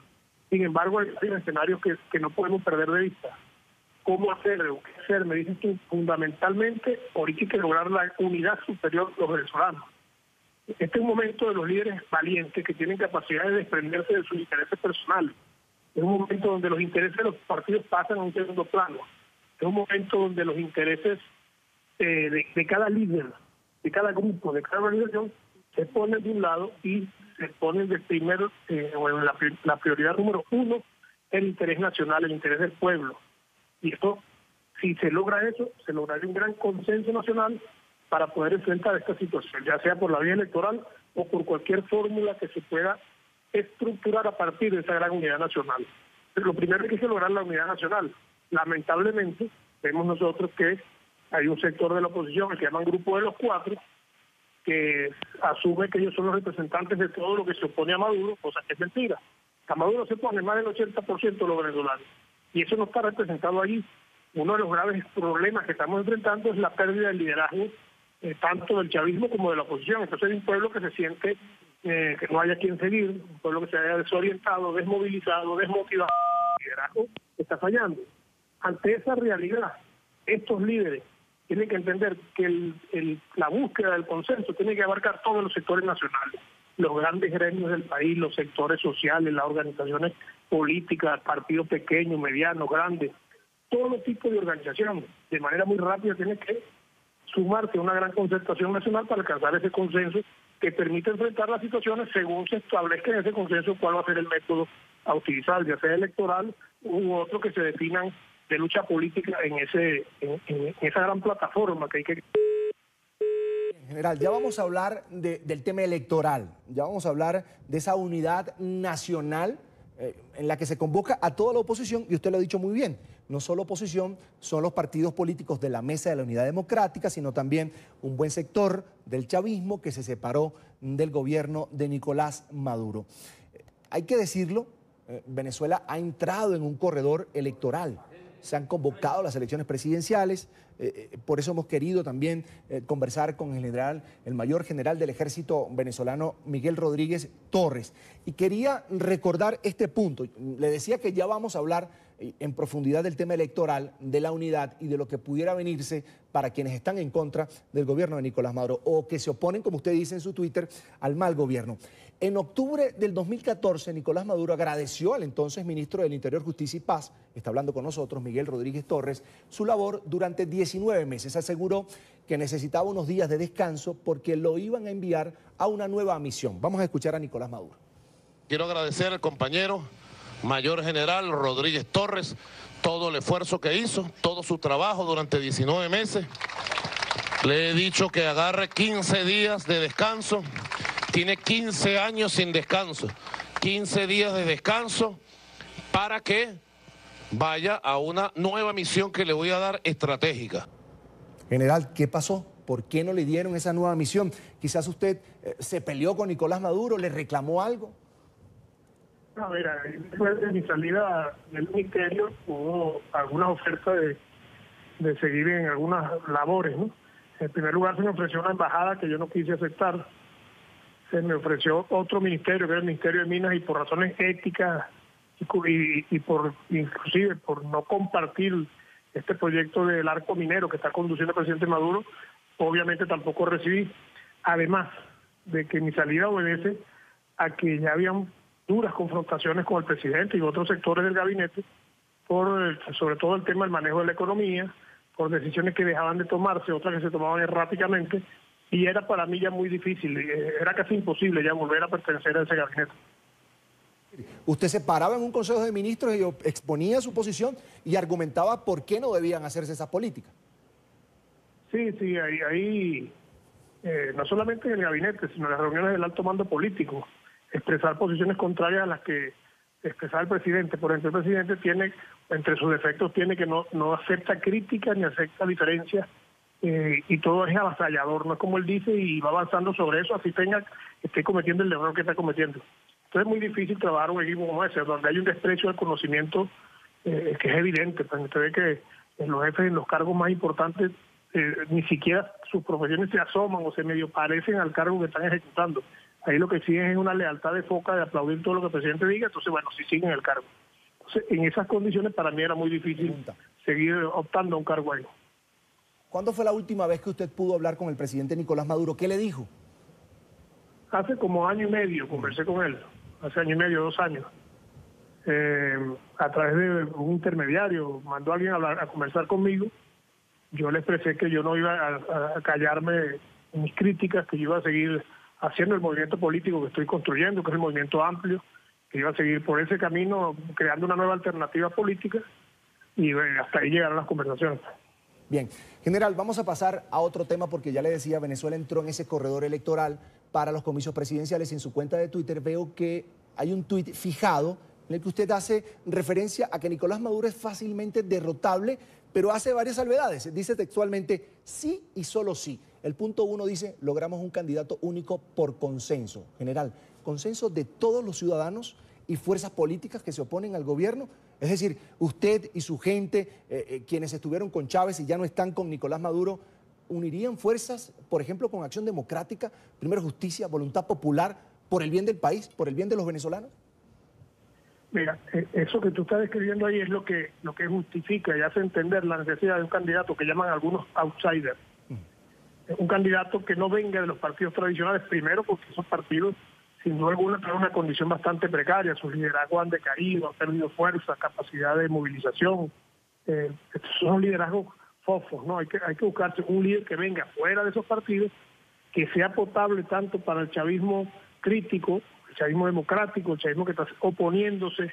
Sin embargo, hay escenarios que no podemos perder de vista. ¿Cómo hacer o qué hacer? Me dices tú, fundamentalmente, ahorita hay que lograr la unidad superior de los venezolanos. Este es un momento de los líderes valientes que tienen capacidad de desprenderse de sus intereses personales. Es un momento donde los intereses de los partidos pasan a un segundo plano. Es un momento donde los intereses de cada líder, de cada grupo, de cada organización, se ponen de un lado y se ponen de primero, la prioridad número uno, el interés nacional, el interés del pueblo. Y esto, si se logra eso, se lograría un gran consenso nacional para poder enfrentar esta situación, ya sea por la vía electoral o por cualquier fórmula que se pueda estructurar a partir de esa gran unidad nacional. Pero lo primero es que hay que lograr la unidad nacional. Lamentablemente, vemos nosotros que hay un sector de la oposición, el que llaman Grupo de los Cuatro, que asume que ellos son los representantes de todo lo que se opone a Maduro, cosa que es mentira. A Maduro se pone más del 80% de los venezolanos. Y eso no está representado allí. Uno de los graves problemas que estamos enfrentando es la pérdida del liderazgo tanto del chavismo como de la oposición. Entonces hay un pueblo que se siente que no haya quien seguir, un pueblo que se haya desorientado, desmovilizado, desmotivado. El liderazgo está fallando. Ante esa realidad, estos líderes tienen que entender que la búsqueda del consenso tiene que abarcar todos los sectores nacionales, los grandes gremios del país, los sectores sociales, las organizaciones políticas, partidos pequeños, medianos, grandes, todo tipo de organizaciones. De manera muy rápida tiene que sumarse a una gran concertación nacional para alcanzar ese consenso que permite enfrentar las situaciones según se establezca en ese consenso cuál va a ser el método a utilizar, ya sea electoral u otro que se definan de lucha política en esa gran plataforma que hay que... General, ya vamos a hablar del tema electoral, ya vamos a hablar de esa unidad nacional en la que se convoca a toda la oposición, y usted lo ha dicho muy bien, no solo oposición, son los partidos políticos de la Mesa de la Unidad Democrática, sino también un buen sector del chavismo que se separó del gobierno de Nicolás Maduro. Hay que decirlo, Venezuela ha entrado en un corredor electoral. Se han convocado las elecciones presidenciales, por eso hemos querido también conversar con el mayor general del ejército venezolano, Miguel Rodríguez Torres. Y quería recordar este punto. Le decía que ya vamos a hablar en profundidad del tema electoral, de la unidad y de lo que pudiera venirse para quienes están en contra del gobierno de Nicolás Maduro o que se oponen, como usted dice en su Twitter, al mal gobierno. En octubre del 2014, Nicolás Maduro agradeció al entonces ministro del Interior, Justicia y Paz, está hablando con nosotros, Miguel Rodríguez Torres, su labor durante 19 meses. Aseguró que necesitaba unos días de descanso porque lo iban a enviar a una nueva misión. Vamos a escuchar a Nicolás Maduro. Quiero agradecer al compañero mayor general Rodríguez Torres todo el esfuerzo que hizo, todo su trabajo durante 19 meses. Le he dicho que agarre 15 días de descanso. Tiene 15 años sin descanso, 15 días de descanso para que vaya a una nueva misión que le voy a dar estratégica. General, ¿qué pasó? ¿Por qué no le dieron esa nueva misión? Quizás usted se peleó con Nicolás Maduro, le reclamó algo. A ver, después de mi salida del ministerio hubo algunas ofertas de seguir en algunas labores, ¿no? En primer lugar se me ofreció una embajada que yo no quise aceptar. Se me ofreció otro ministerio, que era el Ministerio de Minas, y por razones éticas y por inclusive por no compartir este proyecto del arco minero que está conduciendo el presidente Maduro, obviamente tampoco recibí. Además de que mi salida obedece a que ya habían duras confrontaciones con el presidente y otros sectores del gabinete, sobre todo el tema del manejo de la economía, por decisiones que dejaban de tomarse, otras que se tomaban erráticamente, y era para mí ya muy difícil, era casi imposible ya volver a pertenecer a ese gabinete. Usted se paraba en un consejo de ministros y exponía su posición y argumentaba por qué no debían hacerse esas políticas. Sí, ahí no solamente en el gabinete, sino en las reuniones del alto mando político, expresar posiciones contrarias a las que expresaba el presidente. Por ejemplo, el presidente tiene, entre sus defectos, tiene que no acepta críticas ni acepta diferencias, y todo es avasallador, no es como él dice, y va avanzando sobre eso, así esté cometiendo el error que está cometiendo. Entonces es muy difícil trabajar un equipo como ese, donde hay un desprecio al conocimiento que es evidente. Pues usted ve que los jefes en los cargos más importantes ni siquiera sus profesiones se asoman o se medio parecen al cargo que están ejecutando. Ahí lo que exigen es una lealtad de foca de aplaudir todo lo que el presidente diga, entonces bueno, si siguen el cargo. Entonces en esas condiciones para mí era muy difícil seguir optando a un cargo ahí. ¿Cuándo fue la última vez que usted pudo hablar con el presidente Nicolás Maduro? ¿Qué le dijo? Hace como año y medio conversé con él, hace año y medio, 2 años. A través de un intermediario, mandó a alguien a conversar conmigo. Yo le expresé que yo no iba a callarme en mis críticas, que yo iba a seguir haciendo el movimiento político que estoy construyendo, que es el movimiento amplio, que iba a seguir por ese camino, creando una nueva alternativa política, y hasta ahí llegaron las conversaciones. Bien, general, vamos a pasar a otro tema porque ya le decía, Venezuela entró en ese corredor electoral para los comicios presidenciales. En su cuenta de Twitter veo que hay un tuit fijado en el que usted hace referencia a que Nicolás Maduro es fácilmente derrotable, pero hace varias salvedades. Dice textualmente, sí y solo sí. El punto 1 dice, logramos un candidato único por consenso. General, consenso de todos los ciudadanos y fuerzas políticas que se oponen al gobierno. Es decir, usted y su gente, quienes estuvieron con Chávez y ya no están con Nicolás Maduro, ¿unirían fuerzas, por ejemplo, con Acción Democrática, Primero Justicia, Voluntad Popular, por el bien del país, por el bien de los venezolanos? Mira, eso que tú estás describiendo ahí es lo que justifica y hace entender la necesidad de un candidato que llaman algunos outsiders. Un candidato que no venga de los partidos tradicionales, primero porque esos partidos, sin duda alguna, tienen una condición bastante precaria, sus liderazgos han decaído, han perdido fuerza, capacidad de movilización. Estos son liderazgos fofos, ¿no? Hay que buscarse un líder que venga fuera de esos partidos, que sea potable tanto para el chavismo crítico, el chavismo democrático, el chavismo que está oponiéndose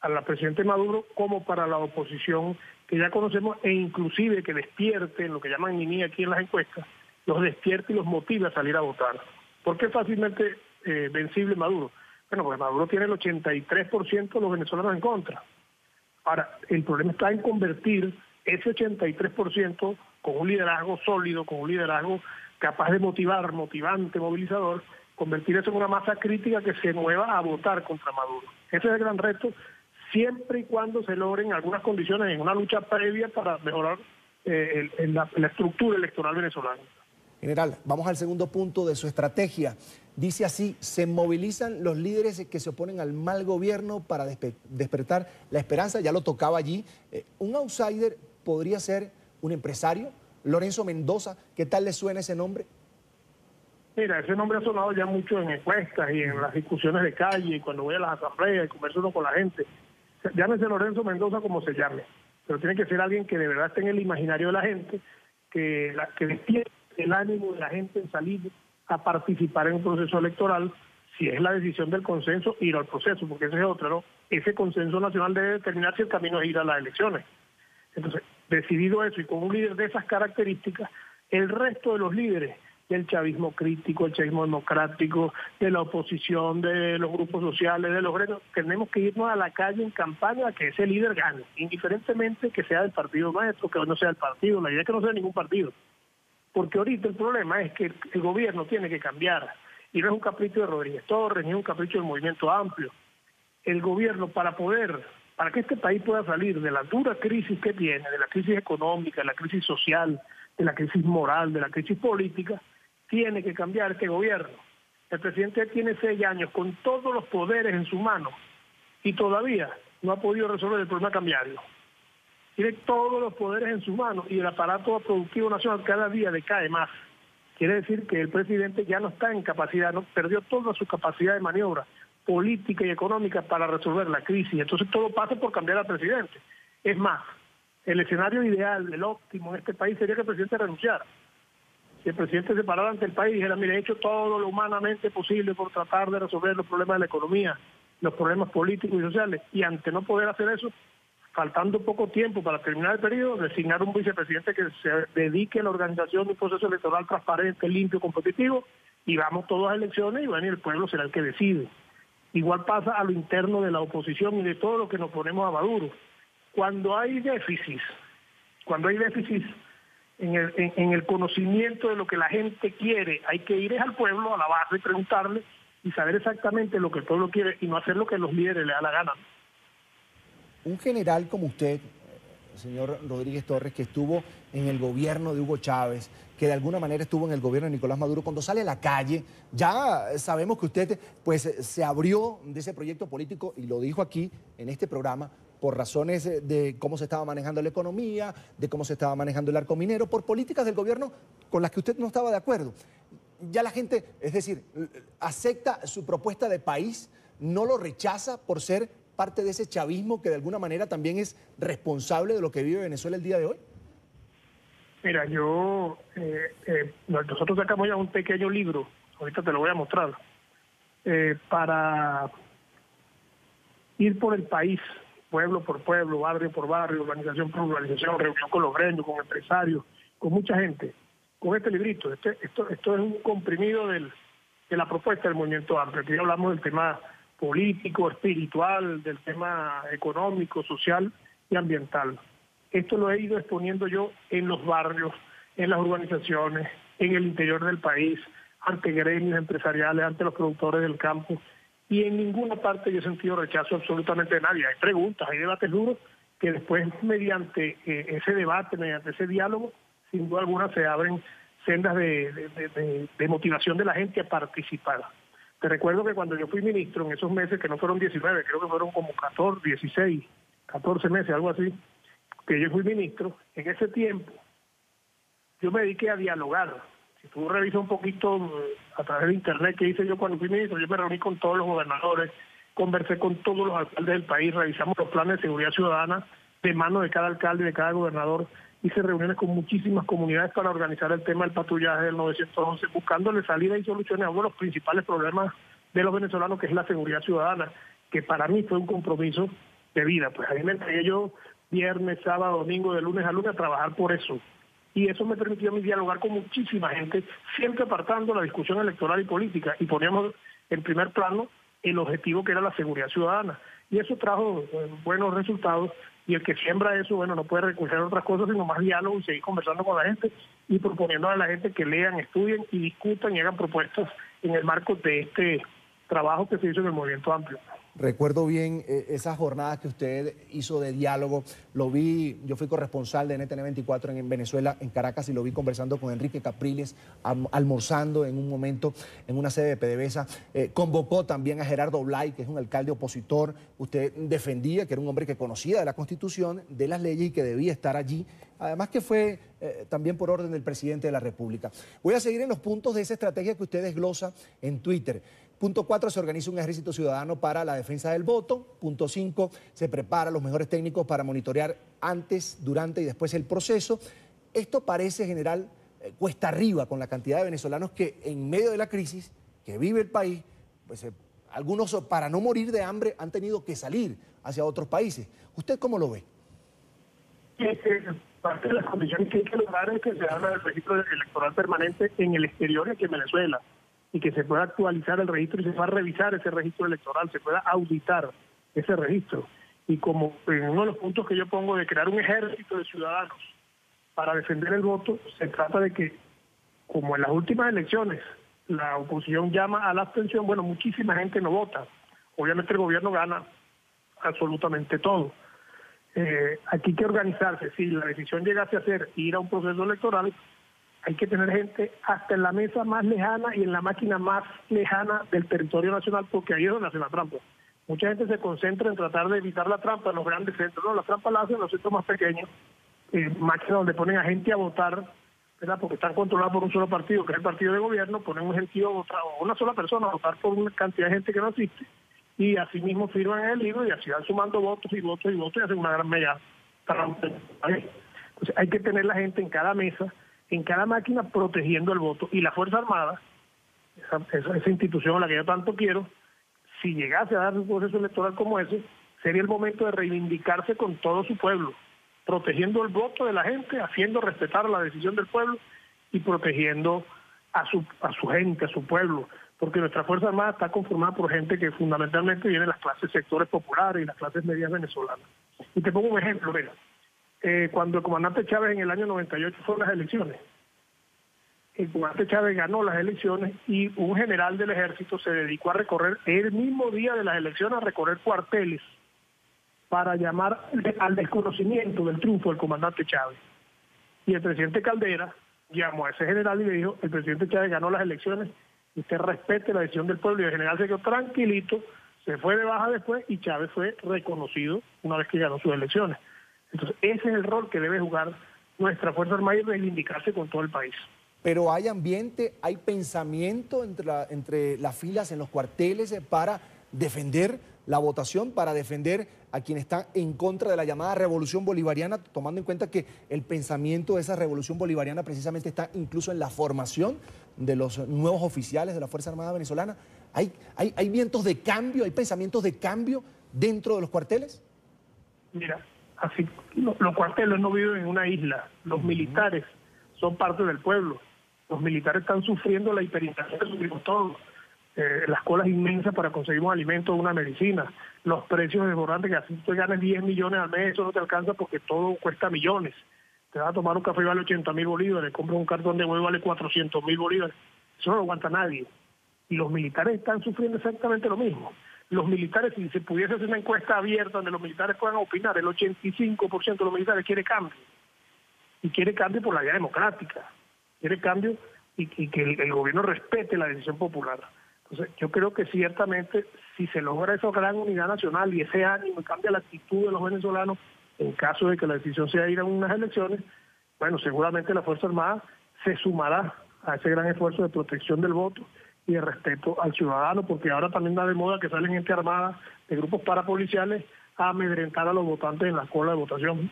a la presidente Maduro, como para la oposición que ya conocemos, e inclusive que despierte, lo que llaman Nini aquí en las encuestas, los despierte y los motive a salir a votar. ¿Por qué fácilmente vencible Maduro? Bueno, porque Maduro tiene el 83% de los venezolanos en contra. Ahora, el problema está en convertir ese 83% con un liderazgo sólido, con un liderazgo capaz de motivar, motivante, movilizador, convertir eso en una masa crítica que se mueva a votar contra Maduro. Ese es el gran reto, siempre y cuando se logren algunas condiciones en una lucha previa para mejorar la estructura electoral venezolana. General, vamos al segundo punto de su estrategia. Dice así: se movilizan los líderes que se oponen al mal gobierno para despertar la esperanza. Ya lo tocaba allí. Un outsider podría ser un empresario, Lorenzo Mendoza. ¿Qué tal le suena ese nombre? Mira, ese nombre ha sonado ya mucho en encuestas y en las discusiones de calle, y cuando voy a las asambleas y converso uno con la gente. Llámese Lorenzo Mendoza como se llame, pero tiene que ser alguien que de verdad esté en el imaginario de la gente, que despierte el ánimo de la gente en salir a participar en un proceso electoral. Si es la decisión del consenso, ir al proceso, porque ese es otro, ¿no? Ese consenso nacional debe determinar si el camino es ir a las elecciones. Entonces, decidido eso y con un líder de esas características, el resto de los líderes del chavismo crítico, el chavismo democrático, de la oposición, de los grupos sociales, de los gremios, tenemos que irnos a la calle en campaña a que ese líder gane, indiferentemente que sea del partido nuestro, que no sea del partido. La idea es que no sea de ningún partido. Porque ahorita el problema es que el gobierno tiene que cambiar, y no es un capricho de Rodríguez Torres, ni es un capricho del Movimiento Amplio. El gobierno, para que este país pueda salir de la dura crisis que tiene, de la crisis económica, de la crisis social, de la crisis moral, de la crisis política, tiene que cambiar este gobierno. El presidente tiene 6 años con todos los poderes en su mano y todavía no ha podido resolver el problema cambiario. Tiene todos los poderes en su mano y el aparato productivo nacional cada día decae más. Quiere decir que el presidente ya no está en capacidad, perdió toda su capacidad de maniobra política y económica para resolver la crisis. Entonces todo pasa por cambiar al presidente. Es más, el escenario ideal, el óptimo en este país sería que el presidente renunciara. Si el presidente se parara ante el país y dijera: mire, he hecho todo lo humanamente posible por tratar de resolver los problemas de la economía, los problemas políticos y sociales, y ante no poder hacer eso, faltando poco tiempo para terminar el periodo, designar un vicepresidente que se dedique a la organización de un proceso electoral transparente, limpio, competitivo, y vamos todos a elecciones y bueno, el pueblo será el que decide. Igual pasa a lo interno de la oposición y de todo lo que nos ponemos a Maduro. Cuando hay déficits en el conocimiento de lo que la gente quiere, hay que ir al pueblo, a la base, y preguntarle y saber exactamente lo que el pueblo quiere y no hacer lo que los líderes le da la gana. Un general como usted, señor Rodríguez Torres, que estuvo en el gobierno de Hugo Chávez, que de alguna manera estuvo en el gobierno de Nicolás Maduro, cuando sale a la calle, ya sabemos que usted pues se abrió de ese proyecto político, y lo dijo aquí en este programa, por razones de cómo se estaba manejando la economía, de cómo se estaba manejando el arco minero, por políticas del gobierno con las que usted no estaba de acuerdo. Ya la gente, es decir, acepta su propuesta de país, no lo rechaza por ser parte de ese chavismo que de alguna manera también es responsable de lo que vive Venezuela el día de hoy. Mira, nosotros sacamos ya un pequeño libro, ahorita te lo voy a mostrar, para ir por el país, pueblo por pueblo, barrio por barrio, organización por organización, reunión con los gremios, con empresarios, con mucha gente, con este librito. Esto es un comprimido de la propuesta del Movimiento Amplio. Aquí hablamos del tema político, espiritual, del tema económico, social y ambiental. Esto lo he ido exponiendo yo en los barrios, en las organizaciones, en el interior del país, ante gremios empresariales, ante los productores del campo, y en ninguna parte yo he sentido rechazo absolutamente de nadie. Hay preguntas, hay debates duros que después mediante ese debate, mediante ese diálogo, sin duda alguna se abren sendas de motivación de la gente a participar. Te recuerdo que cuando yo fui ministro, en esos meses, que no fueron 19, creo que fueron como 14, 16, 14 meses, algo así, que yo fui ministro, en ese tiempo yo me dediqué a dialogar. Si tú revisas un poquito a través de internet que hice yo cuando fui ministro, yo me reuní con todos los gobernadores, conversé con todos los alcaldes del país, revisamos los planes de seguridad ciudadana de mano de cada alcalde y de cada gobernador, hice reuniones con muchísimas comunidades para organizar el tema del patrullaje del 911, buscándole salida y soluciones a uno de los principales problemas de los venezolanos, que es la seguridad ciudadana, que para mí fue un compromiso de vida. Pues ahí me entregué yo viernes, sábado, domingo, de lunes a lunes a trabajar por eso. Y eso me permitió a mí dialogar con muchísima gente, siempre apartando la discusión electoral y política, y poníamos en primer plano el objetivo que era la seguridad ciudadana. Y eso trajo buenos resultados, y el que siembra eso, bueno, no puede recurrir a otras cosas, sino más diálogo y seguir conversando con la gente y proponiendo a la gente que lean, estudien y discutan y hagan propuestas en el marco de este trabajo que se hizo en el Movimiento Amplio. Recuerdo bien esas jornadas que usted hizo de diálogo, lo vi, yo fui corresponsal de NTN 24 en Venezuela, en Caracas, y lo vi conversando con Enrique Capriles, almorzando en un momento en una sede de PDVSA. Convocó también a Gerardo Blay, que es un alcalde opositor. Usted defendía que era un hombre que conocía de la Constitución, de las leyes, y que debía estar allí. Además que fue también por orden del presidente de la República. Voy a seguir en los puntos de esa estrategia que usted desglosa en Twitter. Punto 4, se organiza un ejército ciudadano para la defensa del voto. Punto 5, se prepara los mejores técnicos para monitorear antes, durante y después el proceso. Esto parece, general, cuesta arriba con la cantidad de venezolanos que en medio de la crisis que vive el país, pues algunos para no morir de hambre han tenido que salir hacia otros países. ¿Usted cómo lo ve? Parte de las condiciones que hay que lograr es que se habla del registro electoral permanente en el exterior y aquí en Venezuela, y que se pueda actualizar el registro y se pueda revisar ese registro electoral, se pueda auditar ese registro. Y como en uno de los puntos que yo pongo de crear un ejército de ciudadanos para defender el voto, se trata de que, como en las últimas elecciones, la oposición llama a la abstención, bueno, muchísima gente no vota. Obviamente el gobierno gana absolutamente todo. Aquí hay que organizarse. Si la decisión llegase a ser ir a un proceso electoral, hay que tener gente hasta en la mesa más lejana y en la máquina más lejana del territorio nacional, porque ahí es donde hacen la trampa. Mucha gente se concentra en tratar de evitar la trampa en los grandes centros. No, la trampa la hacen en los centros más pequeños, máquinas donde ponen a gente a votar, ¿verdad? Porque están controlados por un solo partido, que es el partido de gobierno, ponen un gentío a votar, o una sola persona a votar por una cantidad de gente que no existe, y así mismo firman el libro y así van sumando votos y votos y votos y hacen una gran mega trampa. Entonces hay que tener la gente en cada mesa, en cada máquina, protegiendo el voto. Y la Fuerza Armada, esa institución a la que yo tanto quiero, si llegase a dar un proceso electoral como ese, sería el momento de reivindicarse con todo su pueblo, protegiendo el voto de la gente, haciendo respetar la decisión del pueblo y protegiendo a su gente, a su pueblo, porque nuestra Fuerza Armada está conformada por gente que fundamentalmente viene de las clases sectores populares y las clases medias venezolanas. Y te pongo un ejemplo, mira. Cuando el comandante Chávez en el año 98 fueron las elecciones, el comandante Chávez ganó las elecciones y un general del ejército se dedicó a recorrer el mismo día de las elecciones, a recorrer cuarteles para llamar al desconocimiento del triunfo del comandante Chávez. Y el presidente Caldera llamó a ese general y le dijo: el presidente Chávez ganó las elecciones, usted respete la decisión del pueblo. Y el general se quedó tranquilito, se fue de baja después y Chávez fue reconocido una vez que ganó sus elecciones. Entonces, ese es el rol que debe jugar nuestra Fuerza Armada y reivindicarse con todo el país. Pero hay ambiente, hay pensamiento entre las filas en los cuarteles para defender la votación, para defender a quienes están en contra de la llamada revolución bolivariana, tomando en cuenta que el pensamiento de esa revolución bolivariana precisamente está incluso en la formación de los nuevos oficiales de la Fuerza Armada venezolana. ¿Hay vientos de cambio, hay pensamientos de cambio dentro de los cuarteles? Mira, así los cuarteles no viven en una isla, los militares son parte del pueblo. Los militares están sufriendo la hiperinflación que sufrimos todos. Las colas inmensas para conseguir un alimento o una medicina, los precios desbordantes, que así tú ganas 10 millones al mes, eso no te alcanza porque todo cuesta millones. Te vas a tomar un café y vale 80.000 bolívares, compras un cartón de huevo y vale 400.000 bolívares. Eso no lo aguanta nadie. Y los militares están sufriendo exactamente lo mismo. Los militares, si se pudiese hacer una encuesta abierta donde los militares puedan opinar, el 85% de los militares quiere cambio. Y quiere cambio por la vía democrática. Quiere cambio y que el gobierno respete la decisión popular. Entonces, yo creo que ciertamente, si se logra esa gran unidad nacional y ese ánimo y cambia la actitud de los venezolanos, en caso de que la decisión sea ir a unas elecciones, bueno, seguramente la Fuerza Armada se sumará a ese gran esfuerzo de protección del voto y de respeto al ciudadano, porque ahora también da de moda que salen gente armada de grupos parapoliciales a amedrentar a los votantes en la cola de votación.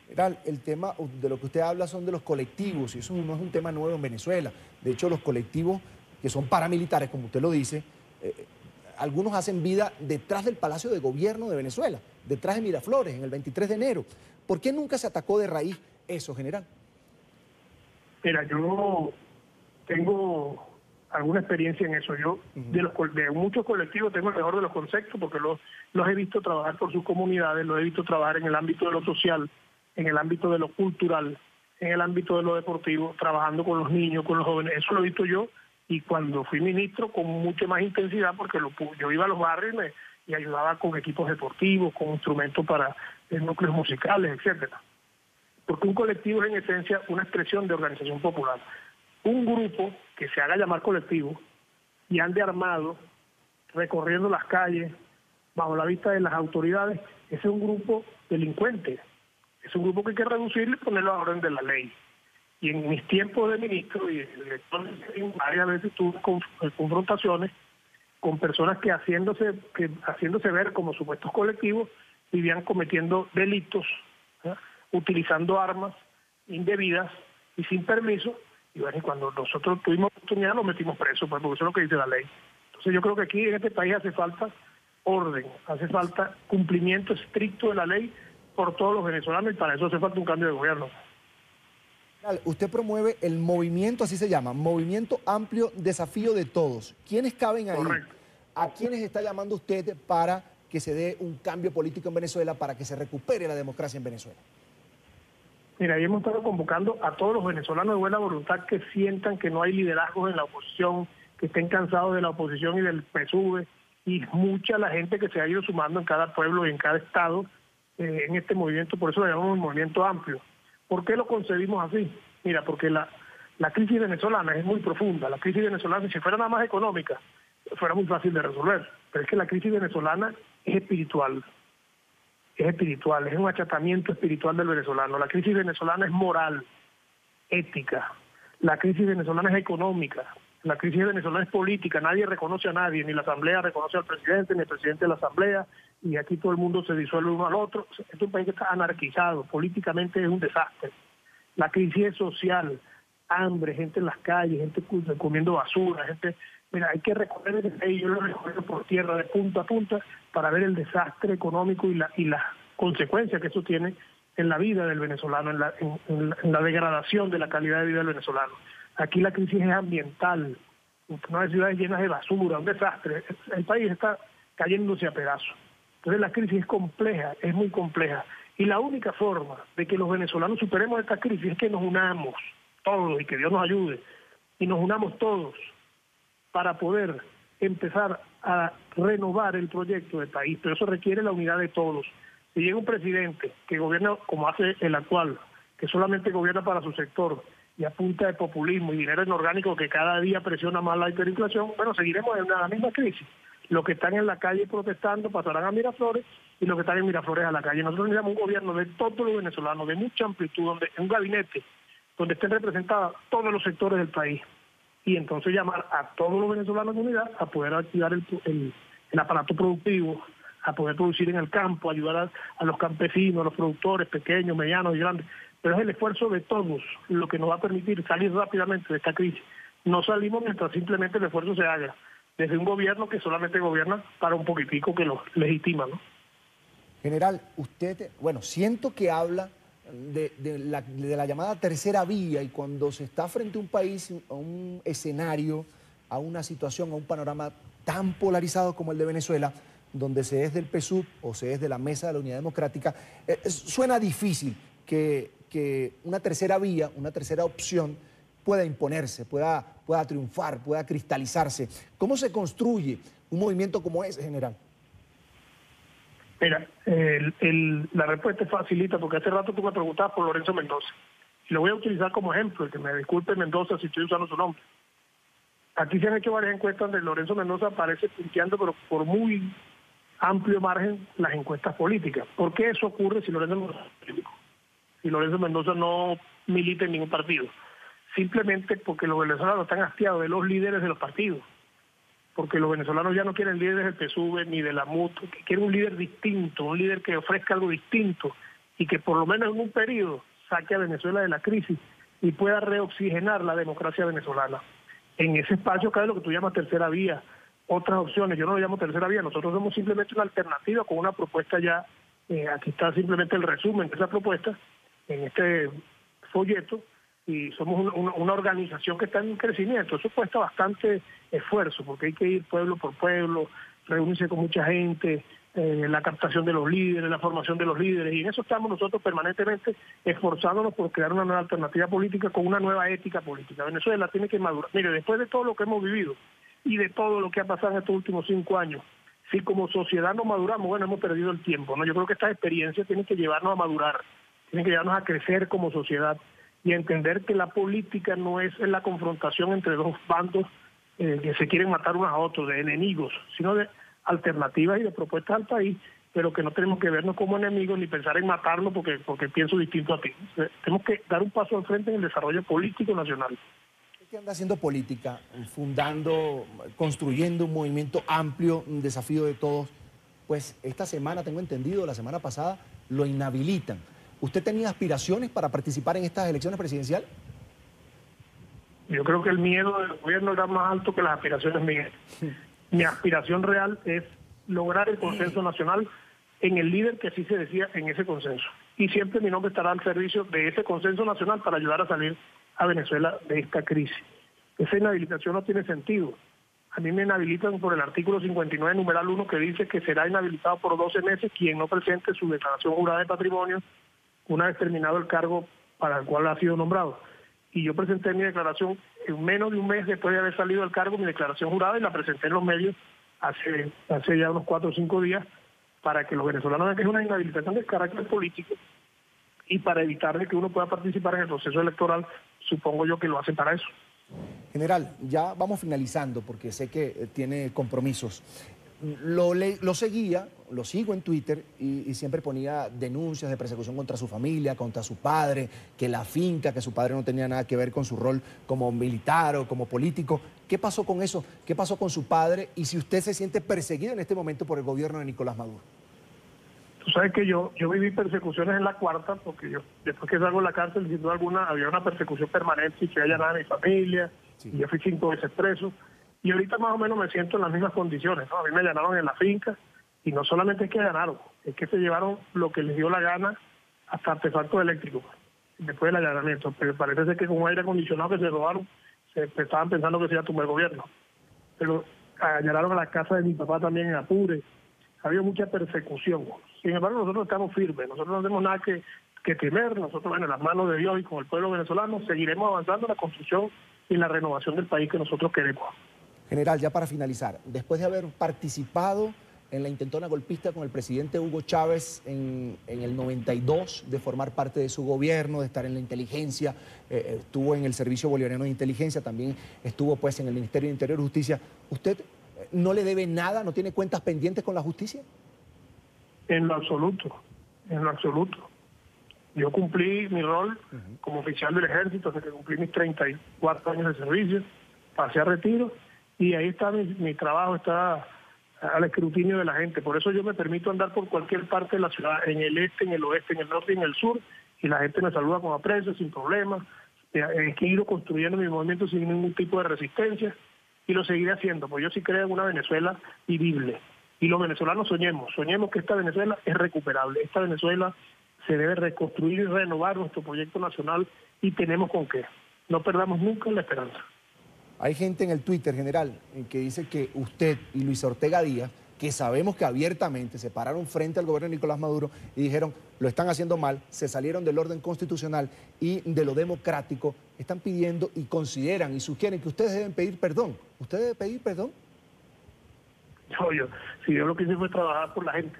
General, el tema de lo que usted habla son de los colectivos, y eso no es un tema nuevo en Venezuela. De hecho, los colectivos que son paramilitares, como usted lo dice, algunos hacen vida detrás del Palacio de Gobierno de Venezuela, detrás de Miraflores, en el 23 de enero. ¿Por qué nunca se atacó de raíz eso, general? Mira, yo tengo alguna experiencia en eso. Yo de muchos colectivos tengo el mejor de los conceptos, porque los he visto trabajar por sus comunidades, los he visto trabajar en el ámbito de lo social, en el ámbito de lo cultural, en el ámbito de lo deportivo, trabajando con los niños, con los jóvenes. Eso lo he visto yo, y cuando fui ministro con mucha más intensidad, porque yo iba a los barrios y ayudaba con equipos deportivos, con instrumentos para núcleos musicales, etcétera. Porque un colectivo es en esencia una expresión de organización popular. Un grupo que se haga llamar colectivo y ande armado, recorriendo las calles, bajo la vista de las autoridades, ese es un grupo delincuente. Es un grupo que hay que reducirlo y ponerlo a orden de la ley. Y en mis tiempos de ministro y de director, varias veces tuve confrontaciones con personas que haciéndose ver como supuestos colectivos, vivían cometiendo delitos, ¿sí?, utilizando armas indebidas y sin permiso. Y bueno, y cuando nosotros tuvimos oportunidad nos metimos presos, porque eso es lo que dice la ley. Entonces yo creo que aquí en este país hace falta orden, hace falta cumplimiento estricto de la ley por todos los venezolanos, y para eso hace falta un cambio de gobierno. Usted promueve el movimiento, así se llama, Movimiento Amplio Desafío de Todos. ¿Quiénes caben ahí? Correcto. ¿A quiénes está llamando usted para que se dé un cambio político en Venezuela, para que se recupere la democracia en Venezuela? Mira, ahí hemos estado convocando a todos los venezolanos de buena voluntad que sientan que no hay liderazgos en la oposición, que estén cansados de la oposición y del PSUV, y mucha la gente que se ha ido sumando en cada pueblo y en cada estado en este movimiento. Por eso lo llamamos movimiento amplio. ¿Por qué lo concebimos así? Mira, porque la crisis venezolana es muy profunda. La crisis venezolana, si fuera nada más económica, fuera muy fácil de resolver. Pero es que la crisis venezolana es espiritual. Es un achatamiento espiritual del venezolano. La crisis venezolana es moral, ética. La crisis venezolana es económica. La crisis venezolana es política. Nadie reconoce a nadie, ni la Asamblea reconoce al presidente, ni el presidente de la Asamblea, y aquí todo el mundo se disuelve uno al otro. Este es un país que está anarquizado, políticamente es un desastre. La crisis es social, hambre, gente en las calles, gente comiendo basura, gente... Mira, hay que recorrer el país, yo lo recorro por tierra de punta a punta para ver el desastre económico y las consecuencias que eso tiene en la vida del venezolano, en la degradación de la calidad de vida del venezolano. Aquí la crisis es ambiental, no hay ciudades llenas de basura, un desastre. El país está cayéndose a pedazos. Entonces la crisis es compleja, es muy compleja. Y la única forma de que los venezolanos superemos esta crisis es que nos unamos todos, y que Dios nos ayude, y nos unamos todos para poder empezar a renovar el proyecto del país. Pero eso requiere la unidad de todos. Si llega un presidente que gobierna como hace el actual, que solamente gobierna para su sector y a punta de populismo y dinero inorgánico que cada día presiona más la hiperinflación, bueno, seguiremos en la misma crisis. Los que están en la calle protestando pasarán a Miraflores, y los que están en Miraflores a la calle. Nosotros necesitamos un gobierno de todos los venezolanos, de mucha amplitud, un gabinete donde estén representados todos los sectores del país. Y entonces llamar a todos los venezolanos de unidad a poder activar el aparato productivo, a poder producir en el campo, ayudar a los campesinos, a los productores pequeños, medianos y grandes. Pero es el esfuerzo de todos lo que nos va a permitir salir rápidamente de esta crisis. No salimos mientras simplemente el esfuerzo se haga desde un gobierno que solamente gobierna para un poquitico que lo legitima, ¿no? General, usted, bueno, siento que habla de la llamada tercera vía, y cuando se está frente a un país, a un escenario, a una situación, a un panorama tan polarizado como el de Venezuela, donde se es del PSUV o se es de la Mesa de la Unidad Democrática, suena difícil que una tercera vía, una tercera opción pueda imponerse, pueda triunfar, pueda cristalizarse. ¿Cómo se construye un movimiento como ese, general? Mira, la respuesta es facilita, porque hace rato tú me preguntabas por Lorenzo Mendoza. Y lo voy a utilizar como ejemplo, y que me disculpe Mendoza si estoy usando su nombre. Aquí se han hecho varias encuestas donde Lorenzo Mendoza aparece punteando, pero por muy amplio margen, las encuestas políticas. ¿Por qué eso ocurre si Lorenzo Mendoza es político? Si Lorenzo Mendoza no milita en ningún partido. Simplemente porque los venezolanos están hastiados de los líderes de los partidos. Porque los venezolanos ya no quieren líderes del PSUV ni de la MUT, que quieren un líder distinto, un líder que ofrezca algo distinto y que por lo menos en un periodo saque a Venezuela de la crisis y pueda reoxigenar la democracia venezolana. En ese espacio cabe lo que tú llamas tercera vía, otras opciones. Yo no lo llamo tercera vía, nosotros somos simplemente una alternativa con una propuesta ya, aquí está simplemente el resumen de esa propuesta, en este folleto, y somos una organización que está en crecimiento. Eso cuesta bastante esfuerzo, porque hay que ir pueblo por pueblo, reunirse con mucha gente, la captación de los líderes, la formación de los líderes, y en eso estamos nosotros permanentemente esforzándonos por crear una nueva alternativa política con una nueva ética política. Venezuela tiene que madurar. Mire, después de todo lo que hemos vivido y de todo lo que ha pasado en estos últimos 5 años, si como sociedad no maduramos, bueno, hemos perdido el tiempo, ¿no? Yo creo que estas experiencias tienen que llevarnos a madurar, tienen que llevarnos a crecer como sociedad y a entender que la política no es la confrontación entre dos bandos que se quieren matar unos a otros, de enemigos, sino de alternativas y de propuestas al país, pero que no tenemos que vernos como enemigos ni pensar en matarlo porque pienso distinto a ti. Tenemos que dar un paso al frente en el desarrollo político nacional. ¿Qué anda haciendo política, fundando, construyendo un movimiento amplio, un desafío de todos? Pues esta semana, tengo entendido, la semana pasada, lo inhabilitan. ¿Usted tenía aspiraciones para participar en estas elecciones presidenciales? Yo creo que el miedo del gobierno era más alto que las aspiraciones mías. Mi aspiración real es lograr el consenso nacional en el líder que así se decía en ese consenso. Y siempre mi nombre estará al servicio de ese consenso nacional para ayudar a salir a Venezuela de esta crisis. Esa inhabilitación no tiene sentido. A mí me inhabilitan por el artículo 59, numeral 1, que dice que será inhabilitado por 12 meses quien no presente su declaración jurada de patrimonio una vez terminado el cargo para el cual ha sido nombrado. Y yo presenté mi declaración en menos de un mes después de haber salido del cargo, mi declaración jurada, y la presenté en los medios hace ya unos 4 o 5 días, para que los venezolanos vean que es una inhabilitación de carácter político y para evitar de que uno pueda participar en el proceso electoral. Supongo yo que lo hacen para eso. General, ya vamos finalizando porque sé que tiene compromisos. Lo seguía, lo sigo en Twitter y siempre ponía denuncias de persecución contra su familia, contra su padre, que la finca, que su padre no tenía nada que ver con su rol como militar o como político. ¿Qué pasó con eso? ¿Qué pasó con su padre? Y si usted se siente perseguido en este momento por el gobierno de Nicolás Maduro. Tú sabes que yo viví persecuciones en la cuarta, porque yo después que salgo de la cárcel, sin duda alguna, había una persecución permanente y que allanaba a mi familia, sí. Y yo fui 5 veces preso. Y ahorita más o menos me siento en las mismas condiciones, ¿no? A mí me allanaron en la finca, y no solamente es que allanaron, es que se llevaron lo que les dio la gana, hasta artefactos eléctricos, después del allanamiento. Pero parece ser que con un aire acondicionado que se robaron, estaban pensando que se iba a tumbar el gobierno. Pero allanaron a la casa de mi papá también en Apure. Ha habido mucha persecución. Sin embargo, nosotros estamos firmes, nosotros no tenemos nada que temer. Nosotros, bueno, en las manos de Dios y con el pueblo venezolano, seguiremos avanzando en la construcción y en la renovación del país que nosotros queremos. General, ya para finalizar, después de haber participado en la intentona golpista con el presidente Hugo Chávez en el 92, de formar parte de su gobierno, de estar en la inteligencia, estuvo en el Servicio Bolivariano de Inteligencia, también estuvo pues en el Ministerio de Interior y Justicia, ¿usted no le debe nada, no tiene cuentas pendientes con la justicia? En lo absoluto, en lo absoluto. Yo cumplí mi rol como oficial del ejército, hasta que cumplí mis 34 años de servicio, pasé a retiro, y ahí está mi trabajo, está al escrutinio de la gente. Por eso yo me permito andar por cualquier parte de la ciudad, en el este, en el oeste, en el norte y en el sur, y la gente me saluda con aprecio, sin problemas. He ido construyendo mi movimiento sin ningún tipo de resistencia, y lo seguiré haciendo, porque yo sí creo en una Venezuela vivible. Y los venezolanos soñemos que esta Venezuela es recuperable, esta Venezuela se debe reconstruir y renovar nuestro proyecto nacional, y tenemos con qué. No perdamos nunca la esperanza. Hay gente en el Twitter, general, que dice que usted y Luis Ortega Díaz, que sabemos que abiertamente se pararon frente al gobierno de Nicolás Maduro y dijeron, lo están haciendo mal, se salieron del orden constitucional y de lo democrático, están pidiendo y consideran y sugieren que ustedes deben pedir perdón. ¿Usted debe pedir perdón? Si yo lo que hice fue trabajar por la gente,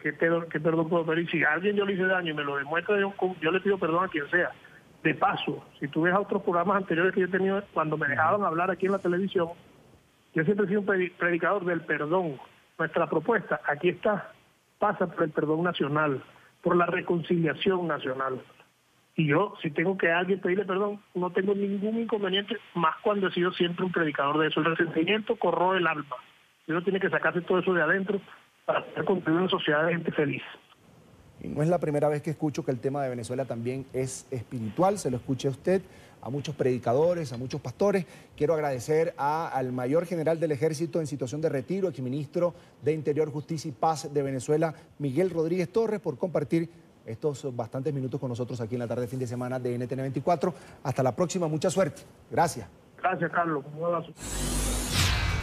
¿qué perdón puedo pedir? Si a alguien yo le hice daño y me lo demuestra, yo le pido perdón a quien sea. De paso, si tú ves a otros programas anteriores que yo he tenido, cuando me dejaban hablar aquí en la televisión, yo siempre he sido un predicador del perdón. Nuestra propuesta, aquí está, pasa por el perdón nacional, por la reconciliación nacional. Y yo, si tengo que a alguien pedirle perdón, no tengo ningún inconveniente, más cuando he sido siempre un predicador de eso. El resentimiento corroe el alma. Uno tiene que sacarse todo eso de adentro para poder construir una sociedad de gente feliz. Y no es la primera vez que escucho que el tema de Venezuela también es espiritual, se lo escuché a usted, a muchos predicadores, a muchos pastores. Quiero agradecer al mayor general del Ejército en situación de retiro, exministro de Interior, Justicia y Paz de Venezuela, Miguel Rodríguez Torres, por compartir estos bastantes minutos con nosotros aquí en la tarde de fin de semana de NTN 24. Hasta la próxima, mucha suerte. Gracias. Gracias, Carlos. Un abrazo.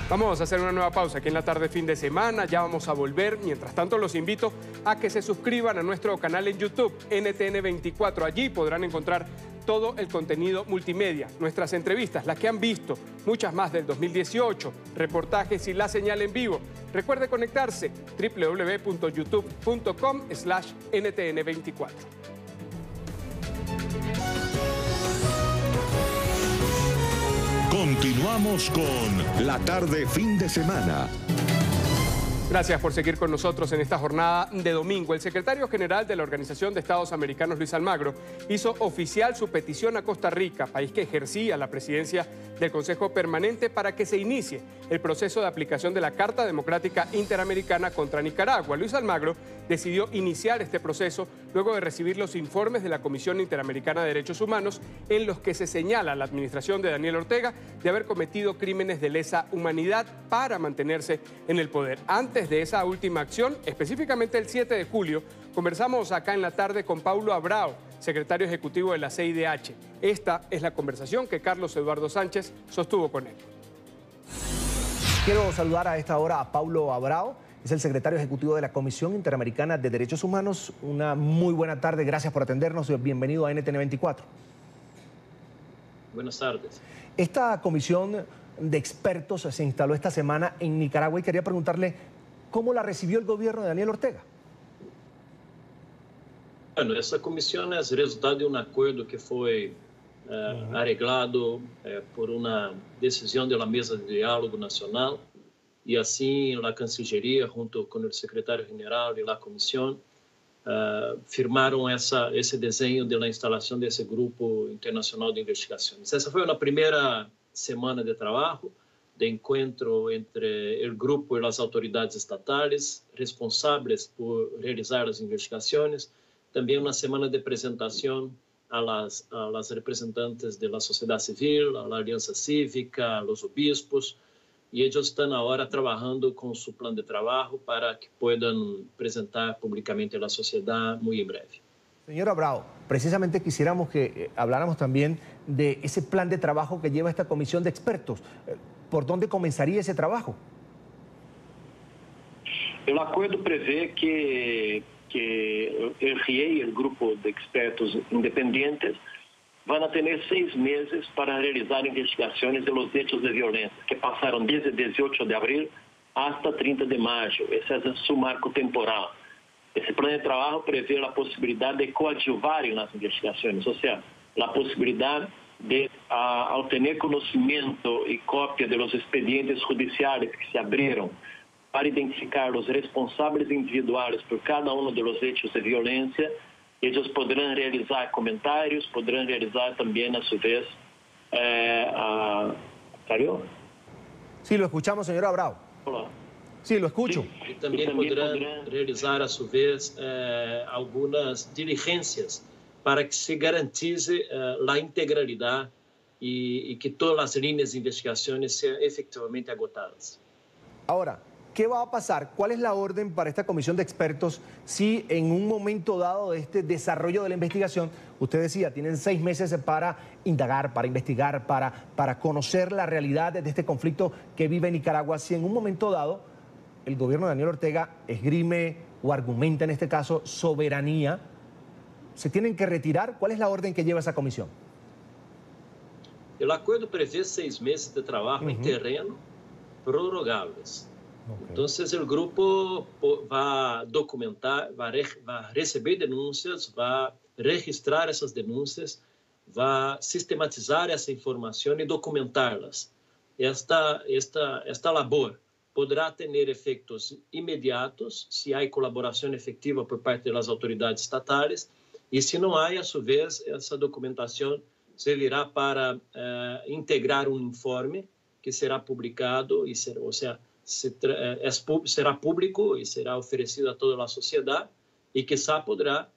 Vamos a hacer una nueva pausa aquí en la tarde fin de semana, ya vamos a volver. Mientras tanto, los invito a que se suscriban a nuestro canal en YouTube, NTN 24. Allí podrán encontrar todo el contenido multimedia, nuestras entrevistas, las que han visto, muchas más del 2018, reportajes y la señal en vivo. Recuerde conectarse, www.youtube.com/NTN24. Continuamos con La Tarde Fin de Semana. Gracias por seguir con nosotros en esta jornada de domingo. El secretario general de la Organización de Estados Americanos, Luis Almagro, hizo oficial su petición a Costa Rica, país que ejercía la presidencia del Consejo Permanente, para que se inicie el proceso de aplicación de la Carta Democrática Interamericana contra Nicaragua. Luis Almagro decidió iniciar este proceso luego de recibir los informes de la Comisión Interamericana de Derechos Humanos, en los que se señala a la administración de Daniel Ortega de haber cometido crímenes de lesa humanidad para mantenerse en el poder. Antes de esa última acción, específicamente el 7 de julio, conversamos acá en la tarde con Paulo Abrao, secretario ejecutivo de la CIDH. Esta es la conversación que Carlos Eduardo Sánchez sostuvo con él. Quiero saludar a esta hora a Paulo Abrao, es el secretario ejecutivo de la Comisión Interamericana de Derechos Humanos. Una muy buena tarde, gracias por atendernos. Bienvenido a NTN 24. Buenas tardes. Esta comisión de expertos se instaló esta semana en Nicaragua y quería preguntarle cómo la recibió el gobierno de Daniel Ortega. Bueno, essa comissão é resultado de um acordo que foi arreglado por uma decisão da mesa de diálogo nacional, e assim a Cancilleria, junto com o secretário-geral e a comissão, firmaram esse desenho da instalação desse grupo internacional de investigações. Essa foi uma primeira semana de trabalho, de encontro entre o grupo e as autoridades estatais responsáveis por realizar as investigações. Também uma semana de apresentação a las representantes da sociedade civil, a aliança cívica, aos obispos, e eles estão agora trabalhando com seu plano de trabalho para que possam apresentar publicamente à sociedade muito em breve. Señor Abrao, precisamente quisiéramos que habláramos también de ese plan de trabajo que lleva esta comisión de expertos. ¿Por dónde comenzaría ese trabajo? O acordo prevê que el GIEI, el grupo de expertos independientes, van a tener 6 meses para realizar investigaciones de los hechos de violencia que pasaron desde 18 de abril hasta 30 de mayo. Ese es su marco temporal. Ese plan de trabajo prevé la posibilidad de coadyuvar en las investigaciones, o sea, la posibilidad de, al tener conocimiento y copia de los expedientes judiciales que se abrieron para identificar los responsables individuales por cada uno de los hechos de violencia, ellos podrán realizar comentarios, podrán realizar también a su vez... ¿Salió? Sí, lo escuchamos, señor Abrao. Hola. Sí, lo escucho. Y también podrán realizar a su vez algunas diligencias para que se garantice la integralidad y que todas las líneas de investigaciones sean efectivamente agotadas. Ahora, ¿qué va a pasar? ¿Cuál es la orden para esta comisión de expertos si en un momento dado de este desarrollo de la investigación, usted decía, tienen 6 meses para indagar, para investigar, para conocer la realidad de este conflicto que vive Nicaragua? Si en un momento dado el gobierno de Daniel Ortega esgrime o argumenta en este caso soberanía, ¿se tienen que retirar? ¿Cuál es la orden que lleva esa comisión? El acuerdo prevé 6 meses de trabajo en terreno prorrogables. Entonces el grupo va a documentar, va a recibir denuncias, va a registrar esas denuncias vai sistematizar essa informação e documentá-las. Esta labor poderá ter efeitos imediatos se há colaboração efetiva por parte das autoridades estatais e se não há, a sua vez, essa documentação servirá para integrar um informe que será publicado e será público e será oferecido a toda a sociedade e quizá poderá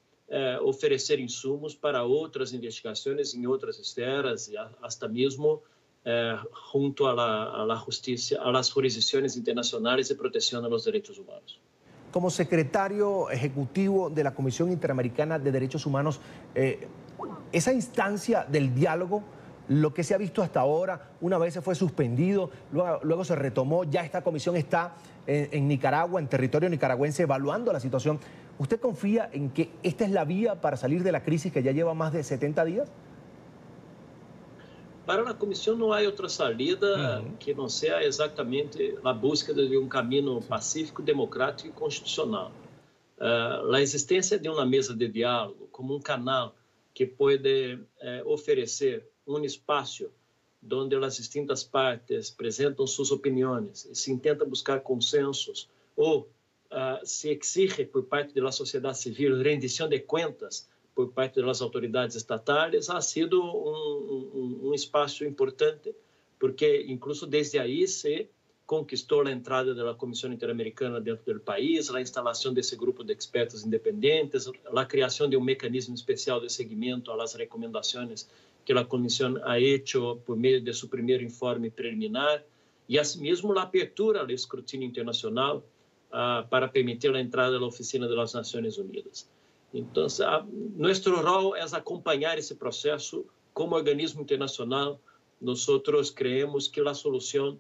oferecer insumos para outras investigações em outras esferas e até mesmo junto a la justicia, a las jurisdicciones internacionales de protección a los derechos humanos. Como secretario ejecutivo de la Comisión Interamericana de Derechos Humanos, esa instancia del diálogo, lo que se ha visto hasta ahora, una vez se fue suspendido, luego se retomó, ya esta comisión está en Nicaragua, en territorio nicaragüense, evaluando la situación. ¿Usted confía en que esta es la vía para salir de la crisis que ya lleva más de 70 días? Para a comissão não há outra saída que não seja exatamente a búsqueda de um caminho pacífico, democrático e constitucional. A existência de uma mesa de diálogo como um canal que pode oferecer um espaço onde as distintas partes apresentam suas opiniões e se tenta buscar consensos ou se exige por parte da sociedade civil rendição de contas por parte das autoridades estatais, ha sido um espaço importante, porque incluso desde aí se conquistou a entrada da Comissão Interamericana dentro do país, a instalação desse grupo de expertos independentes, a criação de um mecanismo especial de seguimento às recomendações que a Comissão ha hecho por meio de seu primeiro informe preliminar, e assim mesmo a abertura ao escrutínio internacional para permitir a entrada da Oficina das Nações Unidas. Então, nosso rol é acompanhar esse processo como organismo internacional. Nós creemos que a solução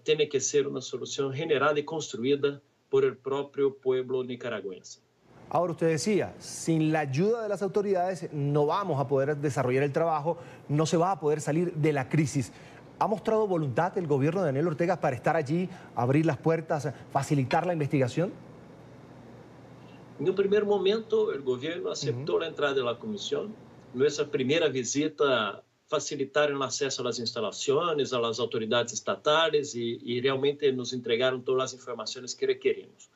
tem que ser uma solução generada e construída por el próprio pueblo nicaragüense. Ahora, usted decía, sin la ayuda de las autoridades no vamos a poder desarrollar el trabajo, no se va a poder salir de la crisis. ¿Ha mostrado voluntad el gobierno de Daniel Ortega para estar allí, abrir las puertas, facilitar la investigación? En un primer momento, el gobierno aceptó la entrada de la comisión. Nuestra primera visita facilitaron el acceso a las instalaciones, a las autoridades estatales y realmente nos entregaron todas las informaciones que requerimos.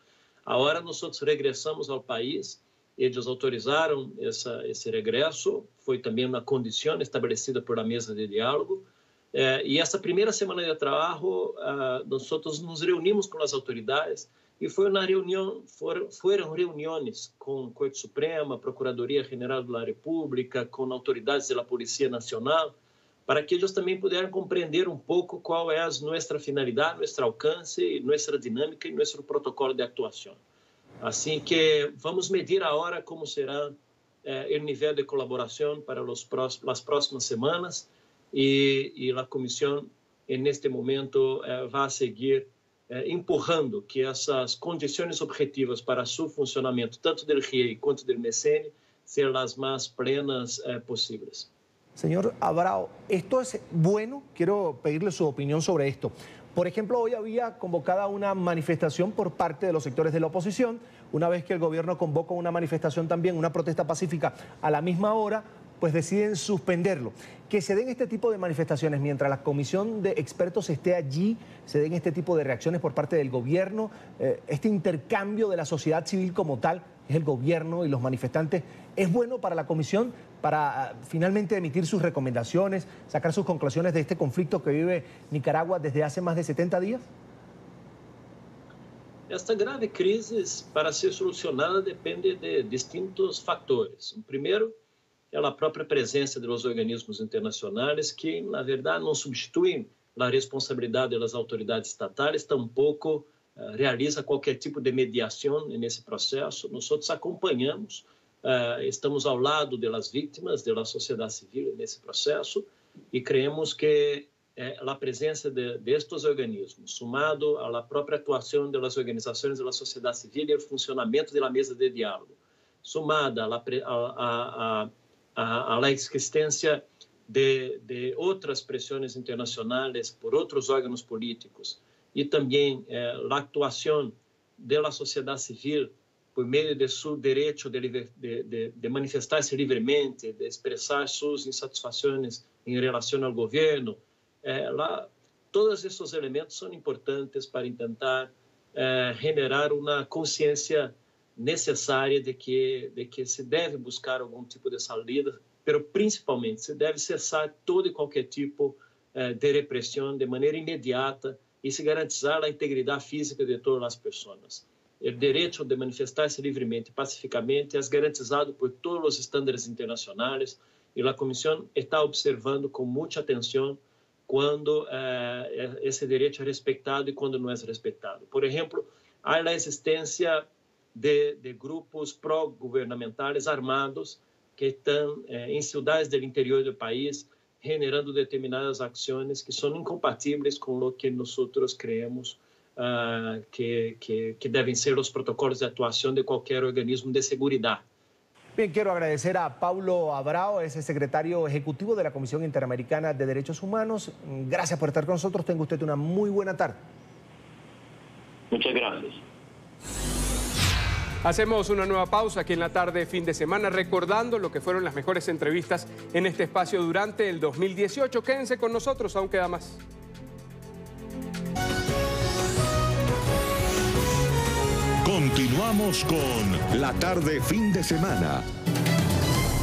Ahora nosotros regresamos al país, ellos autorizaron ese regreso, fue también una condición establecida por la mesa de diálogo. Y esta primera semana de trabajo, nosotros nos reunimos con las autoridades e foi uma reunião, foram reuniões com a Corte Suprema, Procuradoria General da República, com autoridades da Polícia Nacional, para que eles também pudessem compreender um pouco qual é a nossa finalidade, nosso alcance, nossa dinâmica e nosso protocolo de atuação. Assim que vamos medir agora como será o nível de colaboração para as próximas semanas e a comissão, neste momento, vai seguir empurrando que essas condições objetivas para seu funcionamento, tanto do RIEI quanto do MECEN, sejam as mais plenas possíveis. Señor Abrao, esto es bueno, quiero pedirle su opinión sobre esto. Por ejemplo, hoy había convocada una manifestación por parte de los sectores de la oposición, una vez que el gobierno convoca una manifestación también, una protesta pacífica a la misma hora, pues deciden suspenderlo. Que se den este tipo de manifestaciones mientras la comisión de expertos esté allí, se den este tipo de reacciones por parte del gobierno, este intercambio de la sociedad civil como tal, es el gobierno y los manifestantes, ¿es bueno para la comisión para finalmente emitir sus recomendaciones, sacar sus conclusiones de este conflicto que vive Nicaragua desde hace más de 70 días? Esta grave crisis, para ser solucionada, depende de distintos fatores. O primeiro é a própria presença dos organismos internacionais que, na verdade, não substituem a responsabilidade das autoridades estatais, tampouco realiza qualquer tipo de mediação nesse processo. Nós acompanhamos, estamos ao lado das vítimas, da sociedade civil nesse processo e creemos que a presença destes organismos, somado à própria atuação das organizações da sociedade civil e o funcionamento da mesa de diálogo, somada a existência de outras pressões internacionais por outros órgãos políticos e também a atuação da sociedade civil por meio de seu direito de manifestar-se livremente, de expressar suas insatisfações em relação ao governo. Todos esses elementos são importantes para tentar generar uma consciência necessária de que se deve buscar algum tipo de saída, mas principalmente se deve cessar todo e qualquer tipo de repressão de maneira imediata e se garantizar a integridade física de todas as pessoas. O direito de manifestar-se livremente e pacificamente é garantizado por todos os estándares internacionais e a Comissão está observando com muita atenção quando esse direito é respeitado e quando não é respeitado. Por exemplo, há a existência de grupos pró-governamentais armados que estão em cidades do interior do país generando determinadas ações que são incompatíveis com o que nós creemos que deben ser los protocolos de actuación de cualquier organismo de seguridad. Bien, quiero agradecer a Paulo Abrao, es el secretario ejecutivo de la Comisión Interamericana de Derechos Humanos. Gracias por estar con nosotros. Tenga usted una muy buena tarde. Muchas gracias. Hacemos una nueva pausa aquí en la tarde, fin de semana, recordando lo que fueron las mejores entrevistas en este espacio durante el 2018. Quédense con nosotros, aún queda más. Continuamos con La Tarde Fin de Semana.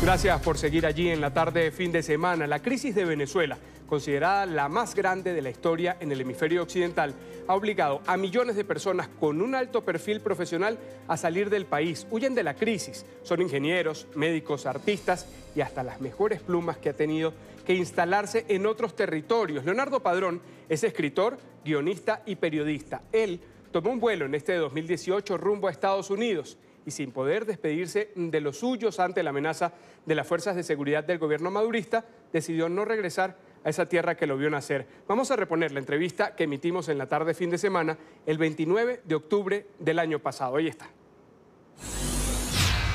Gracias por seguir allí en La Tarde Fin de Semana. La crisis de Venezuela, considerada la más grande de la historia en el hemisferio occidental, ha obligado a millones de personas con un alto perfil profesional a salir del país. Huyen de la crisis. Son ingenieros, médicos, artistas y hasta las mejores plumas que ha tenido que instalarse en otros territorios. Leonardo Padrón es escritor, guionista y periodista. Él tomó un vuelo en este 2018 rumbo a Estados Unidos y sin poder despedirse de los suyos ante la amenaza de las fuerzas de seguridad del gobierno madurista, decidió no regresar a esa tierra que lo vio nacer. Vamos a reponer la entrevista que emitimos en La Tarde Fin de Semana el 29 de octubre del año pasado. Ahí está.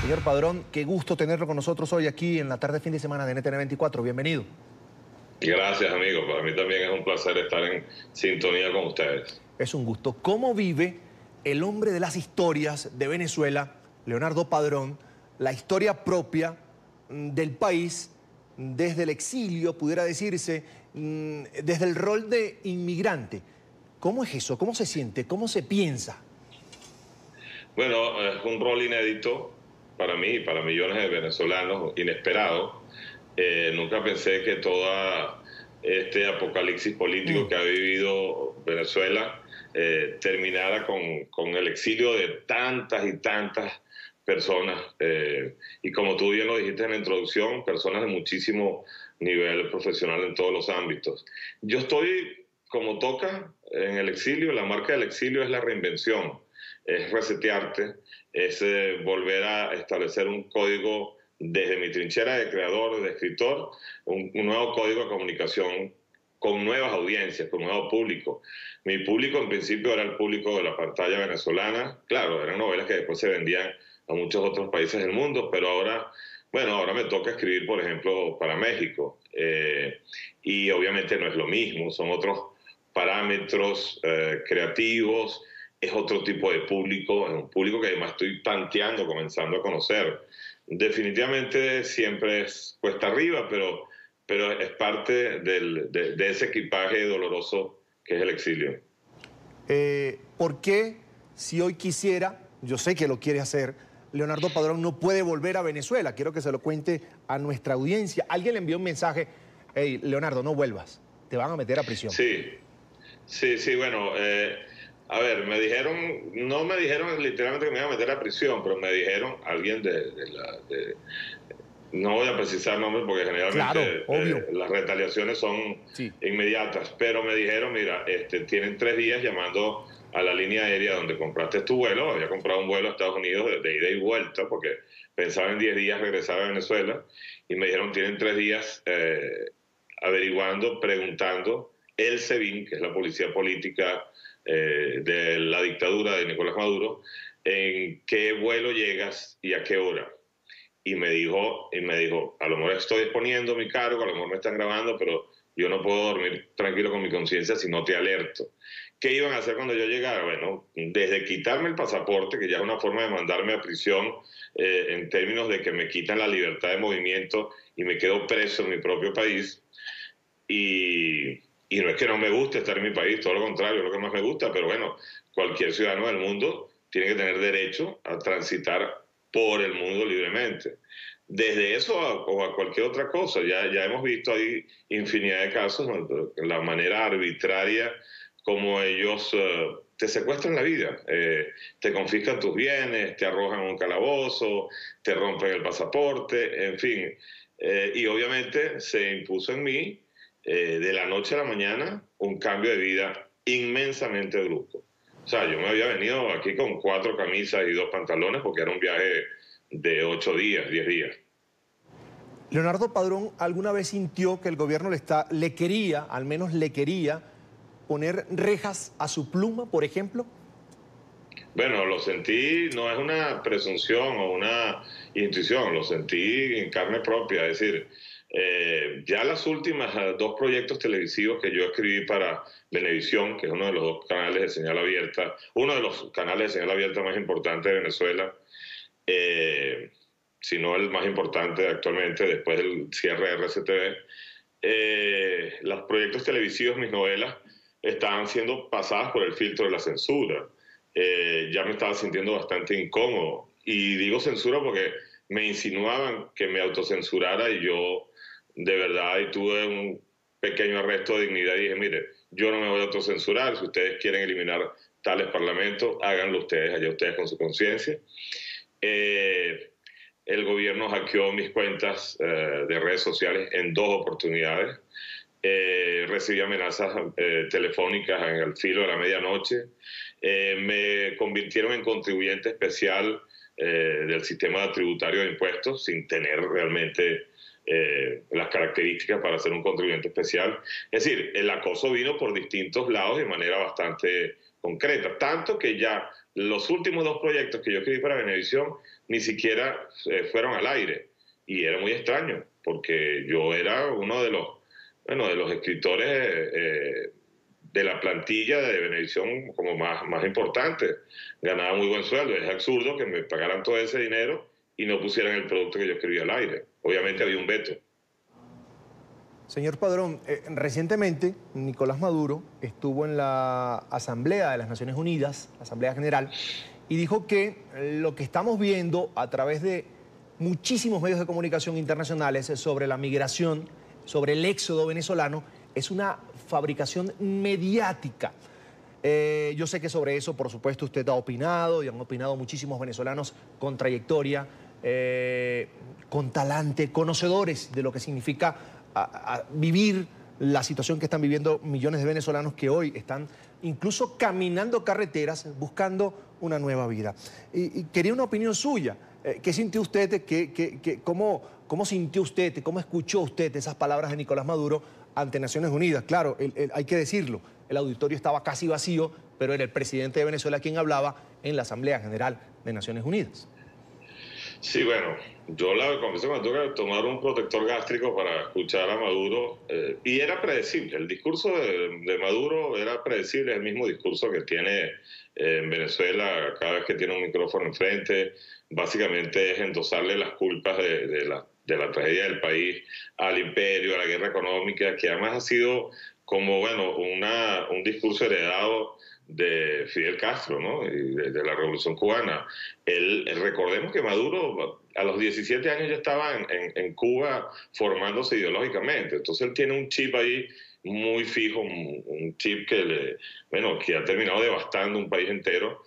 Señor Padrón, qué gusto tenerlo con nosotros hoy aquí en La Tarde Fin de Semana de NTN 24. Bienvenido. Gracias, amigo. Para mí también es un placer estar en sintonía con ustedes. Es un gusto. ¿Cómo vive el hombre de las historias de Venezuela, Leonardo Padrón, la historia propia del país desde el exilio, pudiera decirse, desde el rol de inmigrante? ¿Cómo es eso? ¿Cómo se siente? ¿Cómo se piensa? Bueno, es un rol inédito para mí y para millones de venezolanos, inesperado. Nunca pensé que toda este apocalipsis político que ha vivido Venezuela terminara con el exilio de tantas y tantas personas. Y como tú bien lo dijiste en la introducción, personas de muchísimo nivel profesional en todos los ámbitos. Yo estoy, como toca, en el exilio. La marca del exilio es la reinvención, es resetearte, es volver a establecer un código desde mi trinchera de creador, de escritor, un nuevo código de comunicación con nuevas audiencias, con nuevo público. Mi público en principio era el público de la pantalla venezolana. Claro, eran novelas que después se vendían a muchos otros países del mundo, pero ahora, bueno, ahora me toca escribir, por ejemplo, para México. Y obviamente no es lo mismo, son otros parámetros creativos, es otro tipo de público, es un público que además estoy tanteando, comenzando a conocer. Definitivamente siempre es cuesta arriba, pero es parte de ese equipaje doloroso que es el exilio. ¿Por qué, si hoy quisiera, yo sé que lo quiere hacer, Leonardo Padrón no puede volver a Venezuela? Quiero que se lo cuente a nuestra audiencia. Alguien le envió un mensaje: hey, Leonardo, no vuelvas, te van a meter a prisión. Sí, bueno, a ver, no me dijeron literalmente que me iban a meter a prisión, pero me dijeron, alguien no voy a precisar nombres porque generalmente las retaliaciones son inmediatas, pero me dijeron, mira, tienen 3 días llamando a la línea aérea donde compraste tu vuelo. Había comprado un vuelo a Estados Unidos de ida y vuelta porque pensaba en 10 días regresar a Venezuela, y me dijeron, tienen 3 días averiguando, preguntando, el SEBIN, que es la policía política de la dictadura de Nicolás Maduro, en qué vuelo llegas y a qué hora. Y me dijo, a lo mejor estoy exponiendo mi cargo, a lo mejor me están grabando, pero Yo no puedo dormir tranquilo con mi conciencia si no te alerto. ¿Qué iban a hacer cuando yo llegara? Bueno, desde quitarme el pasaporte, que ya es una forma de mandarme a prisión, en términos de que me quitan la libertad de movimiento y me quedo preso en mi propio país. Y no es que no me guste estar en mi país, todo lo contrario, es lo que más me gusta, pero bueno, cualquier ciudadano del mundo tiene que tener derecho a transitar por el mundo libremente. Desde eso o a cualquier otra cosa, ya hemos visto ahí infinidad de casos, ¿no? La manera arbitraria como ellos te secuestran la vida, te confiscan tus bienes, te arrojan a un calabozo, te rompen el pasaporte, en fin. Y obviamente se impuso en mí, de la noche a la mañana, un cambio de vida inmensamente brusco. O sea, yo me había venido aquí con 4 camisas y 2 pantalones porque era un viaje de 8 días, 10 días. Leonardo Padrón, ¿alguna vez sintió que el gobierno le quería, al menos le quería, poner rejas a su pluma, por ejemplo? Bueno, lo sentí, no es una presunción o una intuición, lo sentí en carne propia, es decir, ya las últimas 2 proyectos televisivos que yo escribí para Venevisión, que es uno de los 2 canales de señal abierta, uno de los canales de señal abierta más importantes de Venezuela, si no el más importante actualmente después del cierre de RCTV, los proyectos televisivos, mis novelas, estaban siendo pasadas por el filtro de la censura. Ya me estaba sintiendo bastante incómodo. Y digo censura porque me insinuaban que me autocensurara y yo de verdad y tuve un pequeño arresto de dignidad y dije, mire, yo no me voy a autocensurar, si ustedes quieren eliminar tales parlamentos, háganlo ustedes, allá ustedes con su conciencia. El gobierno hackeó mis cuentas de redes sociales en 2 oportunidades. Recibí amenazas telefónicas en el filo de la medianoche. Me convirtieron en contribuyente especial del sistema tributario de impuestos sin tener realmente las características para ser un contribuyente especial. Es decir, el acoso vino por distintos lados de manera bastante concreta, tanto que ya los últimos 2 proyectos que yo escribí para Venevisión ni siquiera fueron al aire, y era muy extraño porque yo era uno de los escritores de la plantilla de Venevisión como más importante, ganaba muy buen sueldo. Es absurdo que me pagaran todo ese dinero y no pusieran el producto que yo escribía al aire. Obviamente había un veto. Señor Padrón, recientemente Nicolás Maduro estuvo en la Asamblea de las Naciones Unidas, la Asamblea General, y dijo que lo que estamos viendo a través de muchísimos medios de comunicación internacionales sobre la migración, sobre el éxodo venezolano, es una fabricación mediática. Yo sé que sobre eso, por supuesto, usted ha opinado y han opinado muchísimos venezolanos con trayectoria, con talante, conocedores de lo que significa vivir la situación que están viviendo millones de venezolanos que hoy están incluso caminando carreteras buscando una nueva vida. Y quería una opinión suya. ¿Qué sintió usted? ¿Cómo sintió usted? ¿Cómo escuchó usted esas palabras de Nicolás Maduro ante Naciones Unidas? Claro, hay que decirlo, el auditorio estaba casi vacío, pero era el presidente de Venezuela quien hablaba en la Asamblea General de Naciones Unidas. Sí, bueno, yo la confieso que me toca tomar un protector gástrico para escuchar a Maduro, y era predecible. El discurso de Maduro era predecible, es el mismo discurso que tiene en Venezuela cada vez que tiene un micrófono enfrente. Básicamente es endosarle las culpas de la tragedia del país al imperio, a la guerra económica, que además ha sido como, bueno, un discurso heredado de Fidel Castro, ¿no? Y de la Revolución Cubana. Recordemos que Maduro a los 17 años ya estaba en Cuba formándose ideológicamente. Entonces él tiene un chip ahí muy fijo, un chip que ha terminado devastando un país entero,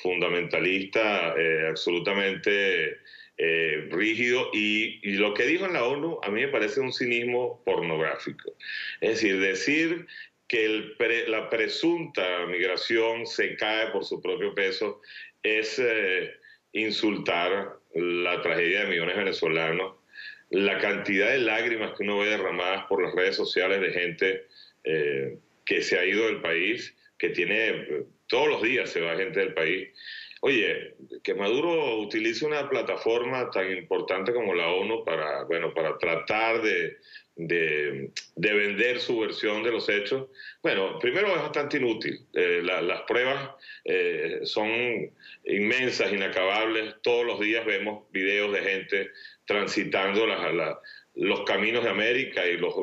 fundamentalista, absolutamente rígido, y lo que dijo en la ONU a mí me parece un cinismo pornográfico. Es decir que la presunta migración se cae por su propio peso es insultar la tragedia de millones de venezolanos, la cantidad de lágrimas que uno ve derramadas por las redes sociales de gente que se ha ido del país, que todos los días se va gente del país. Oye, que Maduro utilice una plataforma tan importante como la ONU para tratar de vender su versión de los hechos. Bueno, primero es bastante inútil. Las pruebas son inmensas, inacabables. Todos los días vemos videos de gente transitando los caminos de América y los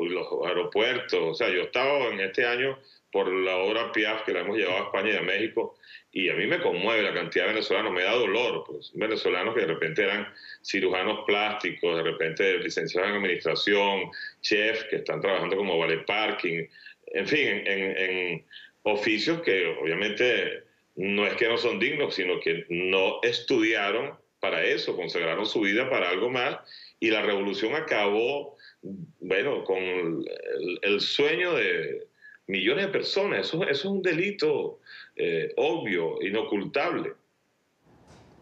aeropuertos. O sea, yo he estado en este año por la obra Piaf, que la hemos llevado a España y a México, y a mí me conmueve la cantidad de venezolanos, me da dolor, pues, venezolanos que de repente eran cirujanos plásticos, de repente licenciados en administración, chefs que están trabajando como valet parking, en fin, en oficios que obviamente no es que no son dignos, sino que no estudiaron para eso, consagraron su vida para algo más, y la revolución acabó, bueno, con el sueño de millones de personas. Eso es un delito obvio, inocultable.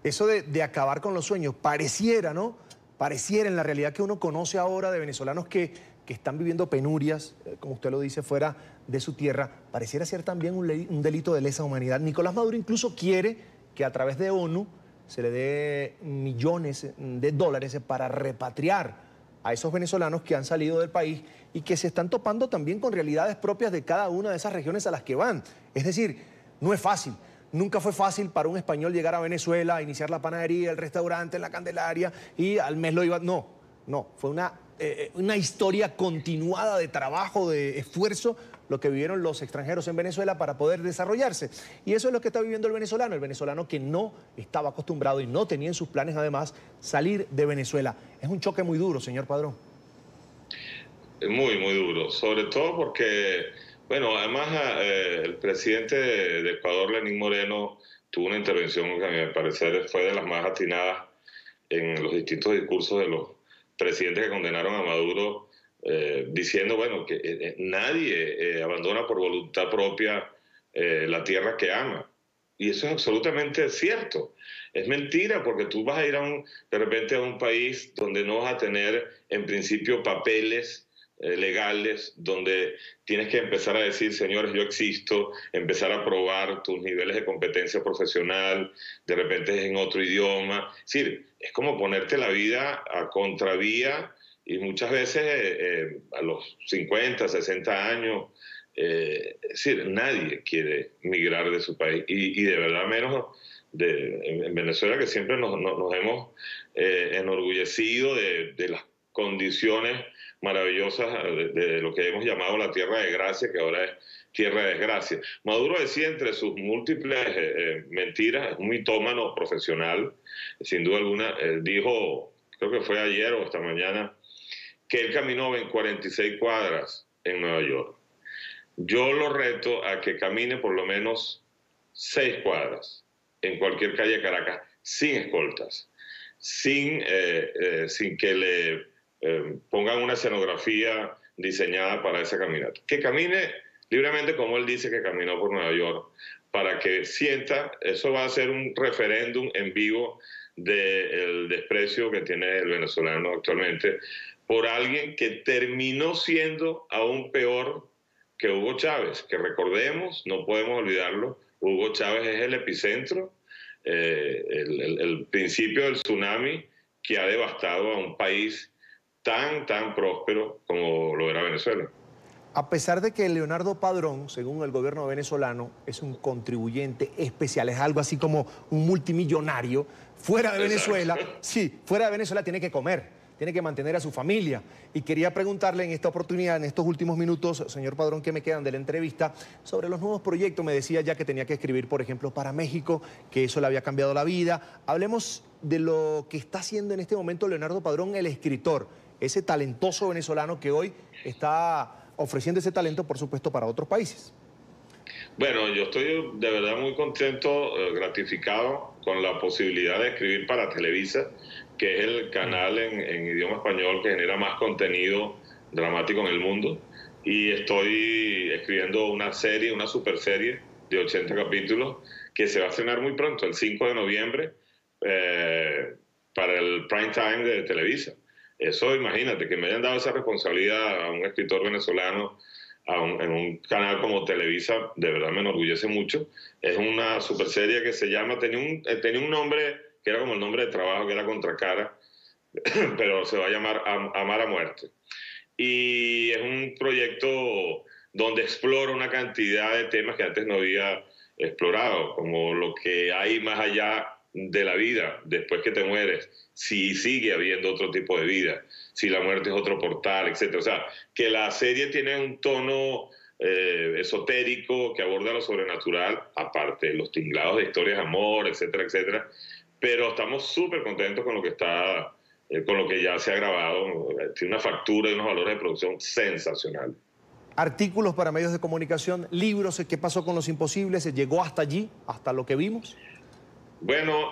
Eso de acabar con los sueños, pareciera, ¿no? Pareciera en la realidad que uno conoce ahora de venezolanos que están viviendo penurias, como usted lo dice, fuera de su tierra, pareciera ser también un delito de lesa humanidad. Nicolás Maduro incluso quiere que a través de ONU se le dé millones de dólares para repatriar a esos venezolanos que han salido del país y que se están topando también con realidades propias de cada una de esas regiones a las que van. Es decir, no es fácil. Nunca fue fácil para un español llegar a Venezuela, a iniciar la panadería, el restaurante, en la Candelaria, y al mes lo iba... No, fue una historia continuada de trabajo, de esfuerzo, lo que vivieron los extranjeros en Venezuela para poder desarrollarse. Y eso es lo que está viviendo el venezolano que no estaba acostumbrado y no tenía en sus planes, además, salir de Venezuela. Es un choque muy duro, señor Padrón. Muy, muy duro, sobre todo porque, bueno, además el presidente de Ecuador, Lenín Moreno, tuvo una intervención que a mi parecer fue de las más atinadas en los distintos discursos de los presidentes que condenaron a Maduro, diciendo, bueno, que nadie abandona por voluntad propia la tierra que ama. Y eso es absolutamente cierto. Es mentira, porque tú vas a ir de repente a un país donde no vas a tener, en principio, papeles legales, donde tienes que empezar a decir, señores, yo existo, empezar a probar tus niveles de competencia profesional, de repente es en otro idioma. Es decir, es como ponerte la vida a contravía, y muchas veces a los 50, 60 años, es decir, nadie quiere migrar de su país, y de verdad menos en Venezuela, que siempre nos hemos enorgullecido de las condiciones maravillosas de lo que hemos llamado la tierra de gracia, que ahora es tierra de desgracia. Maduro decía, entre sus múltiples mentiras, es un mitómano profesional, sin duda alguna, dijo, creo que fue ayer o esta mañana, que él caminó en 46 cuadras en Nueva York. Yo lo reto a que camine por lo menos 6 cuadras en cualquier calle de Caracas, sin escoltas, sin que le pongan una escenografía diseñada para esa caminata. Que camine libremente como él dice que caminó por Nueva York, para que sienta, eso va a ser un referéndum en vivo del desprecio que tiene el venezolano actualmente por alguien que terminó siendo aún peor que Hugo Chávez, que recordemos, no podemos olvidarlo, Hugo Chávez es el epicentro, el principio del tsunami que ha devastado a un país tan próspero como lo era Venezuela. A pesar de que Leonardo Padrón, según el gobierno venezolano, es un contribuyente especial, es algo así como un multimillonario, fuera de Venezuela, sí, fuera de Venezuela tiene que comer, tiene que mantener a su familia. Y quería preguntarle en esta oportunidad, en estos últimos minutos, señor Padrón, que me quedan de la entrevista, sobre los nuevos proyectos. Me decía ya que tenía que escribir, por ejemplo, para México, que eso le había cambiado la vida. Hablemos de lo que está haciendo en este momento Leonardo Padrón, el escritor, ese talentoso venezolano que hoy está ofreciendo ese talento, por supuesto, para otros países. Bueno, yo estoy de verdad muy contento, gratificado con la posibilidad de escribir para Televisa, que es el canal en idioma español que genera más contenido dramático en el mundo. Y estoy escribiendo una serie, una super serie de 80 capítulos que se va a estrenar muy pronto, el 5 de noviembre, para el prime time de Televisa. Eso, imagínate, que me hayan dado esa responsabilidad a un escritor venezolano en un canal como Televisa, de verdad me enorgullece mucho. Es una super serie que se llama, tenía un nombre que era como el nombre de trabajo, que era Contracara, pero se va a llamar Amar a Muerte. y es un proyecto donde explora una cantidad de temas que antes no había explorado, como lo que hay más allá de la vida después que te mueres, si sigue habiendo otro tipo de vida, si la muerte es otro portal, etc. O sea, que la serie tiene un tono esotérico que aborda lo sobrenatural, aparte de los tinglados de historias de amor, etcétera, etcétera. Pero estamos súper contentos con lo que está, con lo que ya se ha grabado. Tiene una factura y unos valores de producción sensacionales. Artículos para medios de comunicación, libros, ¿qué pasó con Los Imposibles? ¿Se llegó hasta allí, hasta lo que vimos? Bueno,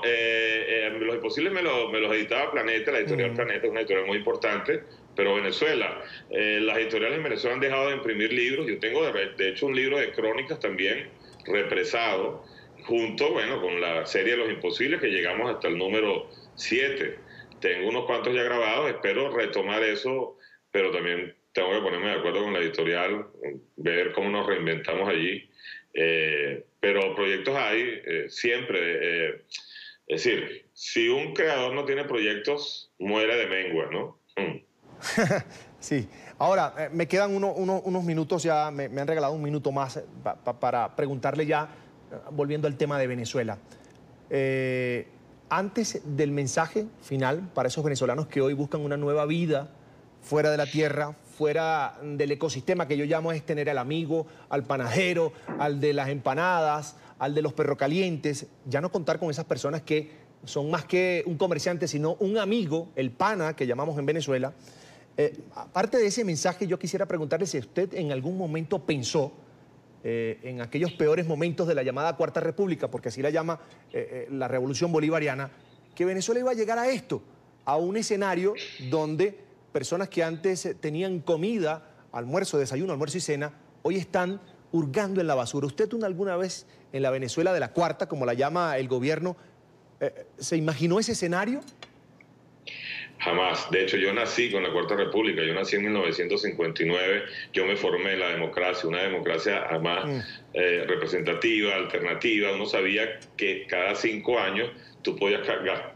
Los Imposibles me los editaba Planeta, la editorial Planeta es una editorial muy importante, pero Venezuela, las editoriales en Venezuela han dejado de imprimir libros. Yo tengo de hecho un libro de crónicas también represado, junto, bueno, con la serie de Los Imposibles, que llegamos hasta el número 7. Tengo unos cuantos ya grabados, espero retomar eso, pero también tengo que ponerme de acuerdo con la editorial, ver cómo nos reinventamos allí. Pero proyectos hay siempre. Es decir, si un creador no tiene proyectos, muere de mengua, ¿no? Sí. Ahora, me quedan unos minutos ya, me han regalado un minuto más para preguntarle ya, volviendo al tema de Venezuela. Antes del mensaje final para esos venezolanos que hoy buscan una nueva vida fuera de la tierra, fuera del ecosistema que yo llamo es tener al amigo, al panadero, al de las empanadas, al de los perrocalientes, ya no contar con esas personas que son más que un comerciante, sino un amigo, el pana que llamamos en Venezuela. Aparte de ese mensaje, yo quisiera preguntarle si usted en algún momento pensó en aquellos peores momentos de la llamada Cuarta República, porque así la llama la Revolución Bolivariana, que Venezuela iba a llegar a esto, a un escenario donde personas que antes tenían comida, almuerzo, desayuno, almuerzo y cena, hoy están hurgando en la basura. ¿Usted alguna vez en la Venezuela de la Cuarta, como la llama el gobierno, se imaginó ese escenario? Jamás. De hecho, yo nací con la Cuarta República. Yo nací en 1959. Yo me formé en la democracia, una democracia además representativa, alternativa. Uno sabía que cada 5 años tú podías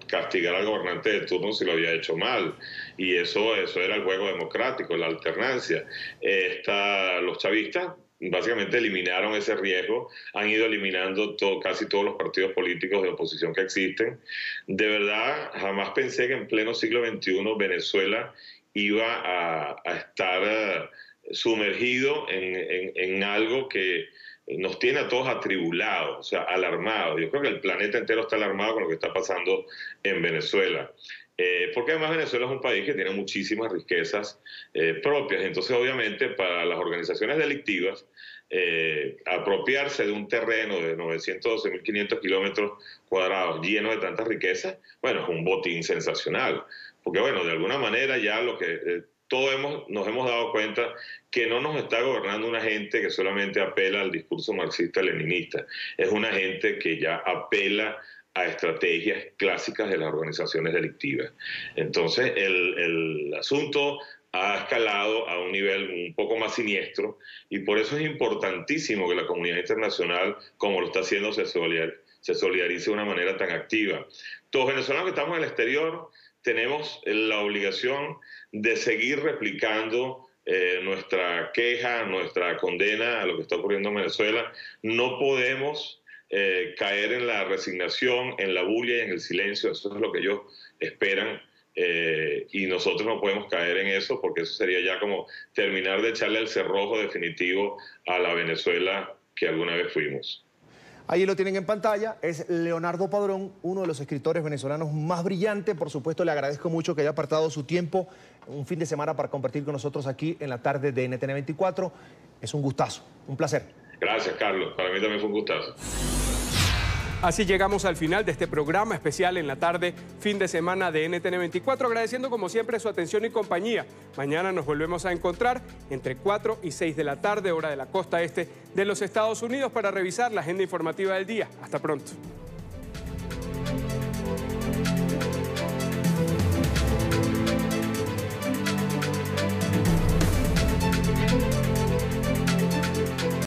castigar al gobernante de turno si lo había hecho mal. Y eso era el juego democrático, la alternancia. Los chavistas básicamente eliminaron ese riesgo, han ido eliminando casi todos los partidos políticos de oposición que existen. De verdad, jamás pensé que en pleno siglo XXI Venezuela iba a estar sumergido en algo que nos tiene a todos atribulados, o sea, alarmados. Yo creo que el planeta entero está alarmado con lo que está pasando en Venezuela. Porque además Venezuela es un país que tiene muchísimas riquezas propias. Entonces, obviamente, para las organizaciones delictivas, apropiarse de un terreno de 912.500 kilómetros cuadrados lleno de tantas riquezas, bueno, es un botín sensacional. Porque, bueno, de alguna manera ya lo que todos nos hemos dado cuenta que no nos está gobernando una gente que solamente apela al discurso marxista-leninista. Es una gente que ya apela a estrategias clásicas de las organizaciones delictivas. Entonces, el asunto ha escalado a un nivel un poco más siniestro y por eso es importantísimo que la comunidad internacional, como lo está haciendo, se solidarice de una manera tan activa. Todos los venezolanos que estamos en el exterior tenemos la obligación de seguir replicando nuestra queja, nuestra condena a lo que está ocurriendo en Venezuela. No podemos caer en la resignación, en la bulia y en el silencio. Eso es lo que ellos esperan y nosotros no podemos caer en eso porque eso sería ya como terminar de echarle el cerrojo definitivo a la Venezuela que alguna vez fuimos. Ahí lo tienen en pantalla, es Leonardo Padrón, uno de los escritores venezolanos más brillantes. Por supuesto, le agradezco mucho que haya apartado su tiempo, un fin de semana para compartir con nosotros aquí en la tarde de NTN 24. Es un gustazo, un placer. Gracias, Carlos. Para mí también fue un gustazo. Así llegamos al final de este programa especial en la tarde, fin de semana de NTN 24, agradeciendo como siempre su atención y compañía. Mañana nos volvemos a encontrar entre 4 y 6 de la tarde, hora de la costa este de los Estados Unidos, para revisar la agenda informativa del día. Hasta pronto.